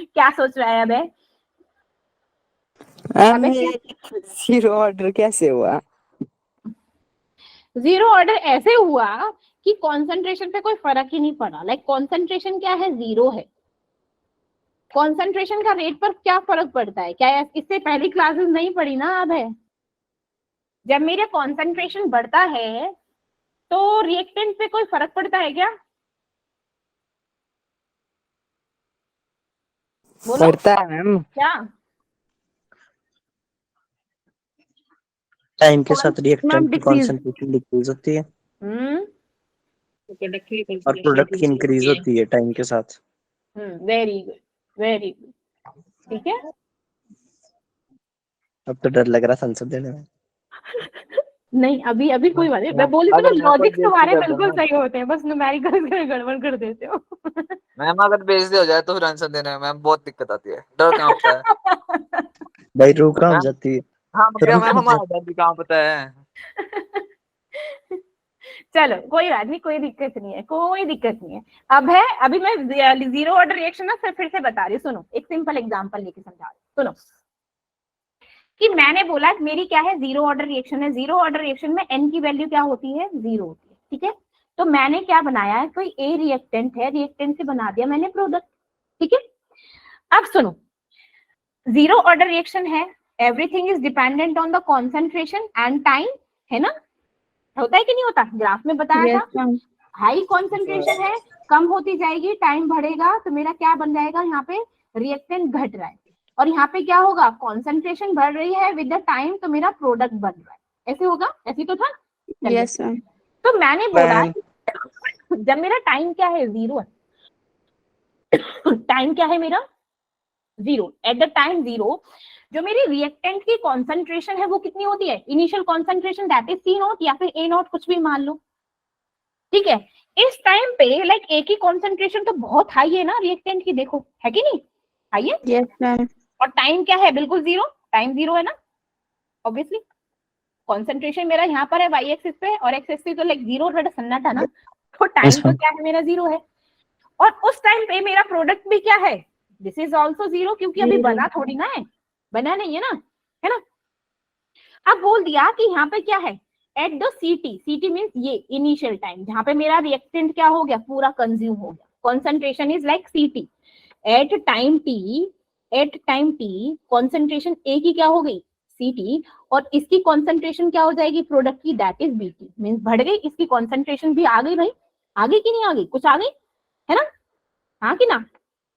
Speaker 2: क्या सोच रहा है अब है?
Speaker 6: जीरो ऑर्डर कैसे हुआ?
Speaker 2: जीरो ऑर्डर ऐसे हुआ कि कंसंट्रेशन पे कोई फर्क ही नहीं पड़ा। लाइक कंसंट्रेशन क्या है, जीरो है, कंसंट्रेशन का रेट पर क्या फर्क पड़ता है, क्या इससे पहली क्लासेस नहीं पढ़ी ना, अब है। जब मेरा कंसंट्रेशन बढ़ता है तो रिएक्टेंट पे कोई फर्क पड़ता है क्या, बोलो
Speaker 6: पड़ता है मैम,
Speaker 2: क्या,
Speaker 1: टाइम के साथ रिएक्टेंट की
Speaker 2: decrease।
Speaker 1: कॉन्सेंट्रेशन डिक्रीज होती है और प्रोडक्ट की इंक्रीज होती है टाइम के साथ।
Speaker 2: वेरी गुड, वेरी गुड, ठीक है।
Speaker 1: अब तो डर लग रहा था आंसर देने में।
Speaker 2: नहीं अभी अभी कोई बात नहीं, मैं बोली थी ना, लॉजिक तुम्हारे बिल्कुल सही होते हैं, बस न्यूमेरिकल गड़बड़ कर देते हो।
Speaker 5: मैम अगर बेइज्जती हो जाए तो फिर आंसर देने में मैम बहुत दिक्कत आती है, डर कहाँ होता है
Speaker 1: भाई रूह कहाँ हो जाती है।
Speaker 5: हाँ क्या मैम, हमारा डर भी कहाँ पता है।
Speaker 2: चलो कोई बात नहीं, कोई दिक्कत नहीं है, कोई दिक्कत नहीं है। अब है, अभी मैं जीरो ऑर्डर रिएक्शन ना फिर से बता रही हूँ, सुनो, एक सिंपल एग्जांपल लेके समझा रही हूँ, सुनो कि मैंने बोला कि मेरी क्या है, जीरो ऑर्डर रिएक्शन है। जीरो ऑर्डर रिएक्शन में n की वैल्यू क्या होती है, जीरो होती है, ठीक है। तो मैंने क्या बनाया है, कोई ए रिएक्टेंट है, रिएक्टेंट से बना दिया मैंने प्रोडक्ट, ठीक है। अब सुनो, जीरो ऑर्डर रिएक्शन है, everything is dependent on the concentration and time, है ना, होता है कि नहीं होता, ग्राफ में बताया था। हाई कॉन्सेंट्रेशन है, कम होती जाएगी, टाइम बढ़ेगा तो मेरा क्या बन जाएगा, यहाँ पे रिएक्टेंट घट रहा है, और यहाँ पे क्या होगा, कॉन्सेंट्रेशन बढ़ रही है विद द टाइम, तो मेरा प्रोडक्ट बन रहा है, ऐसे होगा, ऐसे तो था।
Speaker 3: Yes ma'am.
Speaker 2: तो मैंने बोला जब मेरा टाइम क्या है, जीरो है, टाइम क्या है मेरा, zero, at the time zero, जो मेरी रिएक्टेंट की कॉन्सेंट्रेशन है वो कितनी होती है, initial concentration that is C not या फिर ए नॉट, कुछ भी मान लो, ठीक है। इस टाइम पे लाइक ए की कॉन्सेंट्रेशन तो बहुत हाई है ना रिएक्टेंट की, देखो है कि नहीं, हाई है।
Speaker 3: Yes ma'am.
Speaker 2: और टाइम क्या है, बिल्कुल जीरो, टाइम जीरो है ना, ऑब्वियसली कॉन्सेंट्रेशन मेरा यहाँ पर है वाई एक्सिस पे, और एक्स एक्सिस तो लाइक जीरो सन्नाटा ना, तो टाइम तो क्या है मेरा, जीरो है। और उस टाइम पे मेरा प्रोडक्ट भी क्या है, दिस इज ऑल्सो जीरो, क्योंकि अभी बना थोड़ी ना है, बना नहीं है ना, है ना। अब बोल दिया कि यहाँ पे क्या है, एट द सीटी, सीटी मीन्स ये इनिशियल टाइम, जहाँ पे मेरा रिएक्टेंट क्या हो गया, पूरा कंज्यूम हो गया, concentration is like CT, at time T, at time T concentration A की क्या हो गई, सीटी, और इसकी कॉन्सेंट्रेशन क्या हो जाएगी प्रोडक्ट की, दैट इज बीटी, मीन्स बढ़ गई, इसकी कॉन्सेंट्रेशन भी आ गई भाई, आ गई कि नहीं आ गई, कुछ आ गई है ना, हाँ कि ना।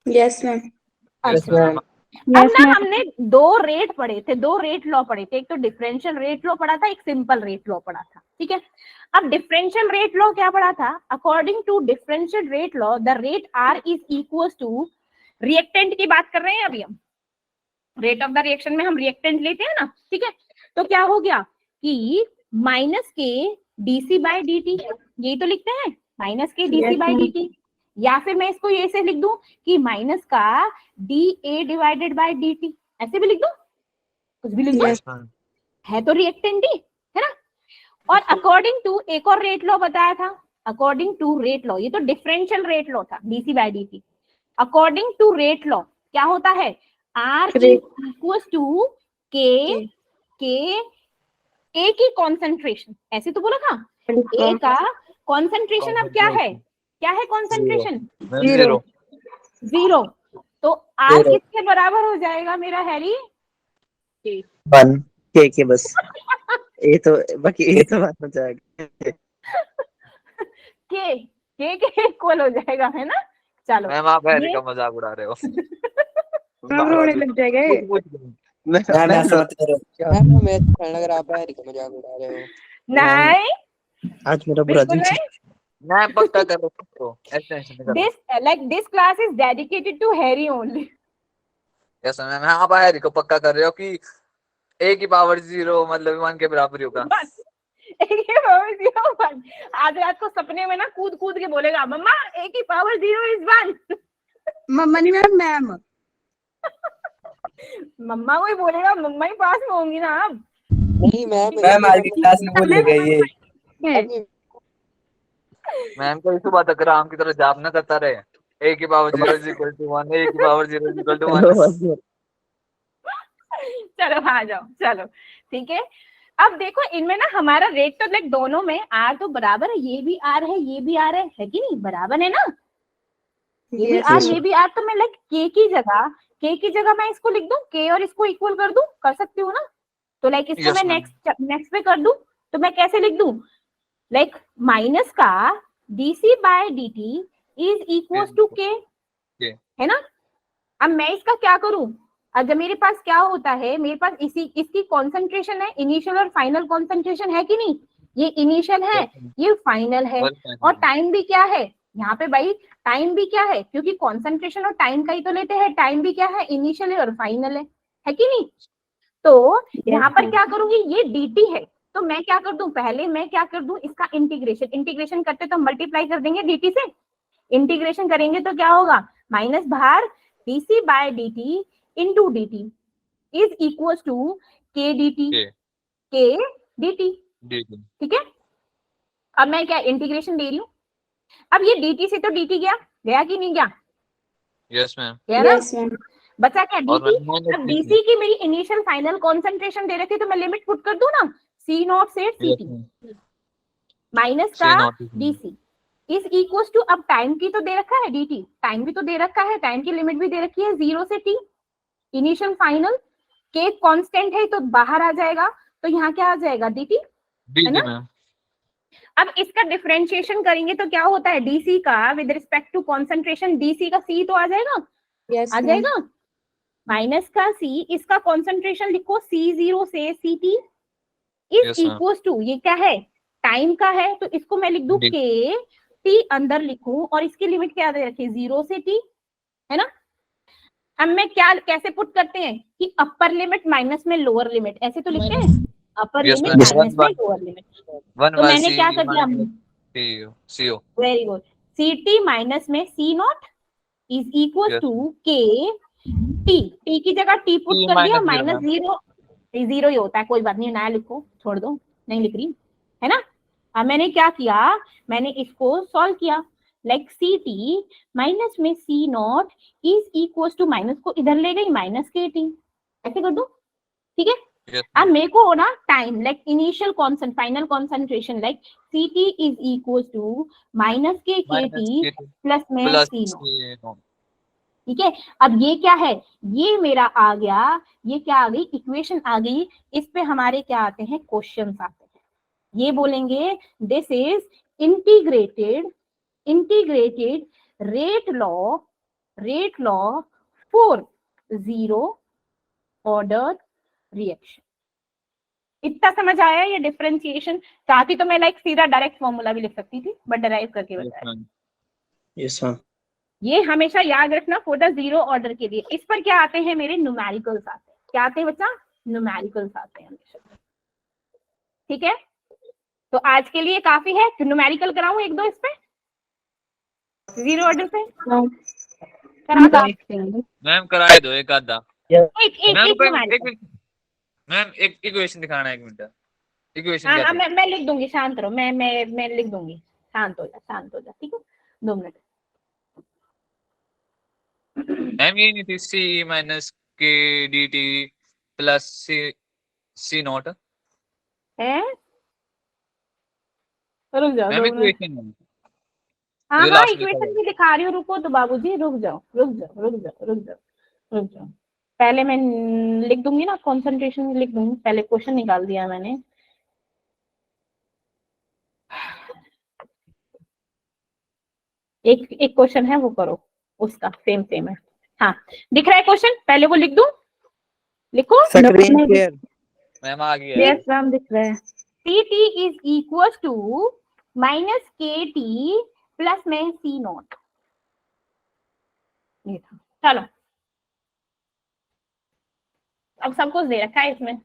Speaker 3: Yes ma'am.
Speaker 2: अब ना हमने दो रेट पढ़े थे, दो रेट लॉ पढ़े थे, एक तो डिफरेंशियल रेट लॉ पढ़ा था, एक सिंपल रेट लॉ पढ़ा था, ठीक है। अब डिफरेंशियल रेट लॉ क्या पढ़ा था, according to differential rate law the rate R is equal to, reactant की बात कर रहे हैं अभी हम, रेट ऑफ द रिएक्शन में हम रिएक्टेंट लेते हैं ना, ठीक है। तो क्या हो गया कि माइनस के डीसी बाय डीटी, यही तो लिखते हैं, माइनस के डीसी बाय डीटी, या फिर मैं इसको ये से लिख दूं कि माइनस का D A divided by D T, ऐसे भी लिख दूं, कुछ भी लिख दूं, है तो रिएक्टेंट ही, है ना। और अकॉर्डिंग टू एक और रेट लॉ बताया था, अकॉर्डिंग टू रेट लॉ, ये तो डिफरेंशियल रेट लॉ था, DC by DT. According to rate law क्या होता है, are is equal to K, ए की कॉन्सेंट्रेशन, ऐसे तो बोला था, ए का कॉन्सेंट्रेशन अब क्या है कॉन्सेंट्रेशन,
Speaker 5: जीरो।
Speaker 2: जीरो। तो आर किसके बराबर हो जाएगा मेरा हैरी,
Speaker 1: 1 के बस, ये तो बाकी ये तो बात हो जाएगा।
Speaker 2: के इक्वल हो जाएगा, है ना। चलो
Speaker 5: मैम आप हैरी
Speaker 2: ये-
Speaker 5: का मजाक उड़ा रहे हो।
Speaker 3: रोने लग जाएगा ये।
Speaker 1: मैं ऐसा मत करो,
Speaker 6: मैम मैं तो लग रहा आप हैरी का मजाक उड़ा रहे हो।
Speaker 2: नहीं,
Speaker 1: आज मेरा बुरा
Speaker 2: बिल्कुल
Speaker 1: दिन था।
Speaker 2: नहीं।
Speaker 5: मैं पक्का कर रहा हूँ, ऐसे टेंशन नहीं कर।
Speaker 2: This class is dedicated to Harry only.
Speaker 5: Yes ma'am, आप हैरी को पक्का कर रहे हो कि ए की पावर 0 मतलब 1 के बराबर ही होगा।
Speaker 2: बस एक ही पावर 0 1। आज रात को सपने में ना कूद कूद के बोलेगा मम्मा ए की पावर 0 इज 1।
Speaker 3: मम्मा नहीं मैम,
Speaker 2: मम्मा को ही बोलेगा, मम्मा ही पास में होंगी ना अब।
Speaker 6: नहीं मैम
Speaker 1: मैम आज की क्लास में भूल गए ये।
Speaker 5: मैम को सुबह तक राम की तरह जाप ना करता रहे, ए की पावर 0 इज इक्वल टू 1, ए की पावर 0 इज इक्वल टू 1।
Speaker 2: चलो आ जाओ, चलो ठीक है। अब देखो इनमें ना हमारा रेट तो लाइक दोनों में आर तो बराबर है, ये भी आर है ये भी आर है कि नहीं, बराबर है ना, ये भी आर ये भी आर। तो मैं लाइक के की जगह मैं इसको लिख दूं, के और इसको इक्वल कर दूं, कर सकती हूँ ना। तो लाइक इसको
Speaker 5: Yes,
Speaker 2: मैं
Speaker 5: ma'am.
Speaker 2: नेक्स्ट पे कर दूं, तो मैं कैसे लिख दूं, लाइक माइनस का DC by DT is equal to K, है ना। अब मैं इसका क्या करूं, जब मेरे पास क्या होता है, मेरे पास इसकी कॉन्सेंट्रेशन है, इनिशियल और फाइनल कॉन्सेंट्रेशन है कि नहीं, ये इनिशियल है ये फाइनल है, और टाइम भी क्या है यहाँ पे भाई, टाइम भी क्या है, क्योंकि कॉन्सेंट्रेशन और टाइम का ही तो लेते हैं, टाइम भी क्या है इनिशियल और फाइनल है कि नहीं। तो यहाँ पर क्या करूंगी, ये dt है, तो मैं क्या कर दूं, पहले मैं क्या कर दूं, इसका इंटीग्रेशन करते तो मल्टीप्लाई कर देंगे dt से, इंटीग्रेशन करेंगे तो क्या होगा, माइनस बाहर dc by dt into dt is equal to K dt, ठीक है। अब मैं क्या इंटीग्रेशन दे रही हूँ, अब ये dt से तो dt गया कि नहीं गया,
Speaker 5: यस मैम।
Speaker 2: गया ना, बचा क्या dt। अब dc की मेरी इनिशियल फाइनल कॉन्सेंट्रेशन दे रखी है, तो मैं लिमिट पुट कर दूं ना, c नॉट से ct माइनस का dc इज इक्वल टू, अब टाइम की तो दे रखा है dt, टाइम भी तो दे रखा है, टाइम की लिमिट भी दे रखी है 0 से t, इनिशियल फाइनल, के कांस्टेंट है तो बाहर आ जाएगा, तो यहाँ क्या आ जाएगा dt, है ना। अब इसका डिफरेंशिएशन करेंगे तो क्या होता है, डीसी का with respect to concentration, DC का सी तो आ जाएगा, आ जाएगा, माइनस का सी, इसका कॉन्सेंट्रेशन लिखो C0 से CT इज इक्वल टू, ये क्या है टाइम का है, तो इसको मैं लिख दूं के, टी अंदर लिखूं, और इसकी लिमिट क्या दे रखी है 0 से t, है ना। अब मैं क्या कैसे पुट करते हैं कि अपर लिमिट माइनस में लोअर लिमिट, ऐसे तो लिखते हैं, अपर लिमिट माइनस में लोअर लिमिट। तो मैंने क्या कर दिया, वेरी गुड, CT माइनस में C not is equal to K T की जगह टी पुट कर दिया, माइनस 0 ही होता है, कोई बात नहीं, नया लिखो, छोड़ दो, नहीं लिख रही, है ना। अब मैंने क्या किया, मैंने इसको सॉल्व किया, लाइक CT माइनस में C not is equal to, minus को इधर ले गई, माइनस KT, ऐसे कर दो, ठीक है। अब मेरे को ना टाइम लाइक इनिशियल कॉन्सेंट final concentration like CT is equal to minus K KT plus में C नॉट, ठीक है। अब ये क्या है, ये मेरा आ गया, ये क्या आ गई, इक्वेशन आ गई, इस पे हमारे क्या आते हैं, क्वेश्चंस आते हैं, ये बोलेंगे this is integrated rate law for 0 order reaction. इतना समझ आया ये डिफरेंशिएशन, चाहती तो मैं लाइक सीधा डायरेक्ट फॉर्मूला भी लिख सकती थी, बट डराइव करके बताया।
Speaker 1: Yes ma'am.
Speaker 2: ये हमेशा याद रखना फॉर द 0 ऑर्डर के लिए। इस पर क्या आते हैं मेरे, न्यूमेरिकल्स आते हैं, क्या आते हैं बच्चा, न्यूमेरिकल्स आते हैं हमेशा, ठीक है। तो आज के लिए काफी है, न्यूमेरिकल कराऊं एक दो इस पे 0 ऑर्डर पे, करा दो
Speaker 5: मैम, कराए दो एक आधा।
Speaker 2: एक न्यूमेरिकल।
Speaker 5: मैम एक इक्वेशन दिखाना है, 1 मिनट। इक्वेशन
Speaker 2: हाँ
Speaker 5: क्या
Speaker 2: हाँ,
Speaker 5: थी?
Speaker 2: मैं लिख दूंगी, शांत रहो, मैं लिख दूंगी, शांत हो जा, शांत हो जा, ठीक है, 2 मिनट।
Speaker 5: मैम ये नहीं थी C minus K D T plus C not?
Speaker 2: है, रुक जाओ
Speaker 5: मैम
Speaker 2: 2 मिनट।
Speaker 5: इक्वेशन है,
Speaker 2: हाँ
Speaker 5: ये
Speaker 2: हाँ,
Speaker 5: लास्ट में लिखा
Speaker 2: इक्वेशन
Speaker 5: हुआ
Speaker 2: भी दिखा रही हूँ, रुको तो बाबूजी, रुक जाओ रुक जाओ रुक जाओ रुक जाओ रुक जाओ। पहले मैं लिख दूंगी ना, कंसंट्रेशन लिख दूंगी, पहले क्वेश्चन निकाल दिया मैंने। एक एक क्वेश्चन है वो करो, उसका सेम है। हाँ, दिख रहा है क्वेश्चन, पहले वो लिख दूं, लिखो।
Speaker 6: Screen share.
Speaker 5: मैम आ गया है।
Speaker 2: यस मैम, दिख रहा है। T T is equal to minus K T plus में सी नॉट, ये था। चलो, अब सब कुछ दे रखा है इसमें।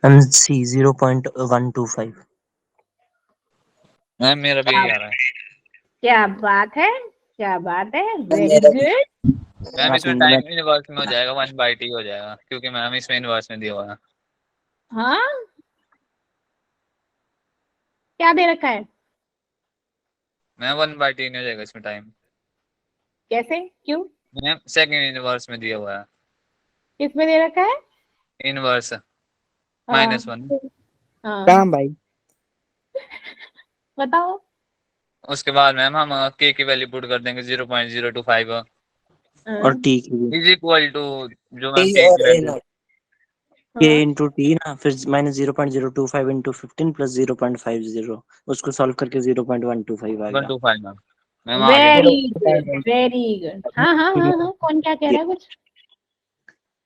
Speaker 1: M C 0.125।
Speaker 5: मैम मेरा भी यही आ रहा है।
Speaker 2: क्या बात है, क्या बात है, वेरी गुड।
Speaker 5: मैम इसमें
Speaker 1: मैं
Speaker 5: टाइम इनवर्स में हो जाएगा, 1/t हो जाएगा, क्योंकि मैम इसमें इनवर्स में दिया हुआ है।
Speaker 2: हाँ, क्या दे रखा है,
Speaker 5: मैम 1/t नहीं हो जाएगा इसमें टाइम।
Speaker 2: कैसे, क्यों,
Speaker 5: मैम सेकंड इनवर्स में दिया हुआ है,
Speaker 2: किसमें दे रखा है?
Speaker 5: इनवर्स
Speaker 2: हाँ
Speaker 5: -1।
Speaker 2: हाँ,
Speaker 6: काम भाई।
Speaker 2: बताओ।
Speaker 5: उसके बाद मैम हम के की वैल्यू पुट कर देंगे 0.025
Speaker 1: और
Speaker 2: हाँ,
Speaker 1: टी की भी
Speaker 5: इज इक्वल टू जो मैम
Speaker 6: टी
Speaker 5: के
Speaker 6: और
Speaker 5: की
Speaker 6: ए
Speaker 5: वैल्यू
Speaker 6: नॉट।
Speaker 1: के
Speaker 2: हाँ,
Speaker 1: इंटू टी ना, फिर माइनस 0.025 इंटू 15 प्लस 0.50, उसको सॉल्व करके 0.125 आ गया।
Speaker 5: 125 मैम। मैम आ गया।
Speaker 2: Very good very good. हाँ हाँ हाँ हाँ, कौन क्या कह रहा है कुछ?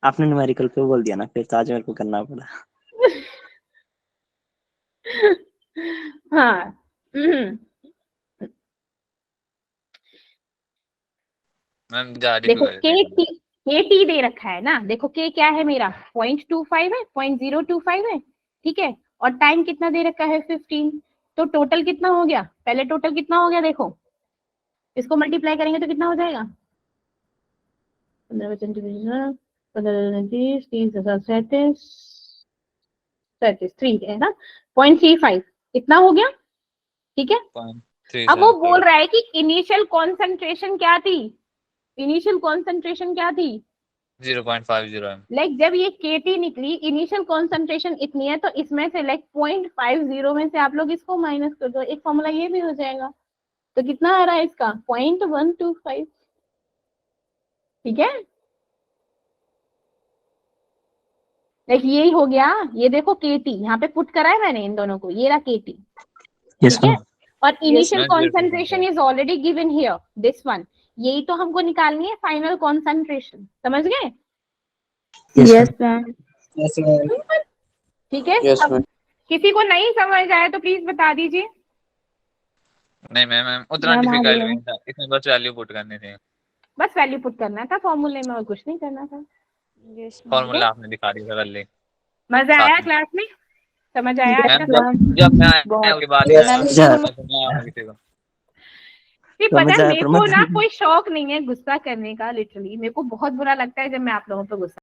Speaker 1: आपने न्यूमेरिकल पे बोल दिया ना, फिर तो आज मेरे को करना पड़ा।
Speaker 2: हाँ,
Speaker 5: मैम ज्यादा
Speaker 2: देखो
Speaker 5: डिफिकल्ट है।
Speaker 2: के टी दे रखा है ना, देखो के क्या है मेरा, 0.25 है, 0.025 है, ठीक है, और टाइम कितना दे रखा है, 15। तो टोटल कितना हो गया, पहले टोटल कितना हो गया देखो, इसको मल्टीप्लाई करेंगे तो कितना हो जाएगा, 15 15 30 37 3 है ना, 0.35 इतना हो गया, ठीक है। अब वो
Speaker 5: 0.37
Speaker 2: बोल रहा है कि इनिशियल कॉन्सेंट्रेशन क्या थी, इनिशियल कॉन्सेंट्रेशन क्या थी,
Speaker 5: 0.50 मैम।
Speaker 2: लाइक जब ये केटी निकली, इनिशियल कॉन्सेंट्रेशन इतनी है, तो इसमें से लाइक 0.50 में से आप लोग इसको माइनस कर दो, एक फॉर्मूला ये भी हो जाएगा। तो कितना आ रहा है इसका, 0.125, ठीक है, लाइक यही हो गया। ये देखो केटी यहाँ पे पुट करा है मैंने इन दोनों को, ये रहा केटी,
Speaker 1: यस
Speaker 2: ठीक है, और initial
Speaker 5: ma'am
Speaker 2: concentration is already given here, this one. यही तो हमको निकालनी है फाइनल कॉन्सेंट्रेशन, समझ गए?
Speaker 1: Yes
Speaker 3: ma'am.
Speaker 6: Yes ma'am.
Speaker 2: ठीक है,
Speaker 6: यस
Speaker 2: अब
Speaker 6: मैम।
Speaker 2: किसी को नहीं समझ आया तो प्लीज बता दीजिए।
Speaker 5: नहीं मैम उतना
Speaker 2: मैम आ
Speaker 5: डिफिकल्ट
Speaker 2: गई
Speaker 5: भी
Speaker 2: है,
Speaker 5: नहीं था, इसमें बस वैल्यू पुट करनी थी।
Speaker 2: बस वैल्यू पुट करना था फॉर्मूले में, और कुछ नहीं करना था।
Speaker 3: Yes ma'am.
Speaker 5: फॉर्मूला आपने दिखा दिया था कल।
Speaker 2: मजा
Speaker 5: साथ
Speaker 2: आया
Speaker 5: में
Speaker 2: क्लास में? समझ आया आज
Speaker 5: मैम
Speaker 2: का?
Speaker 5: जब मैं आया उसके बाद
Speaker 6: Yes,
Speaker 3: मैम
Speaker 1: जा-
Speaker 5: मैं आया किसी को।
Speaker 2: नहीं,
Speaker 1: समझ
Speaker 2: पता है
Speaker 1: आया
Speaker 2: मेरे को
Speaker 1: प्रमोद।
Speaker 2: ना कोई शौक नहीं है गुस्सा करने का, लिटरली मेरे को बहुत बुरा लगता है जब मैं आप लोगों पे गुस्सा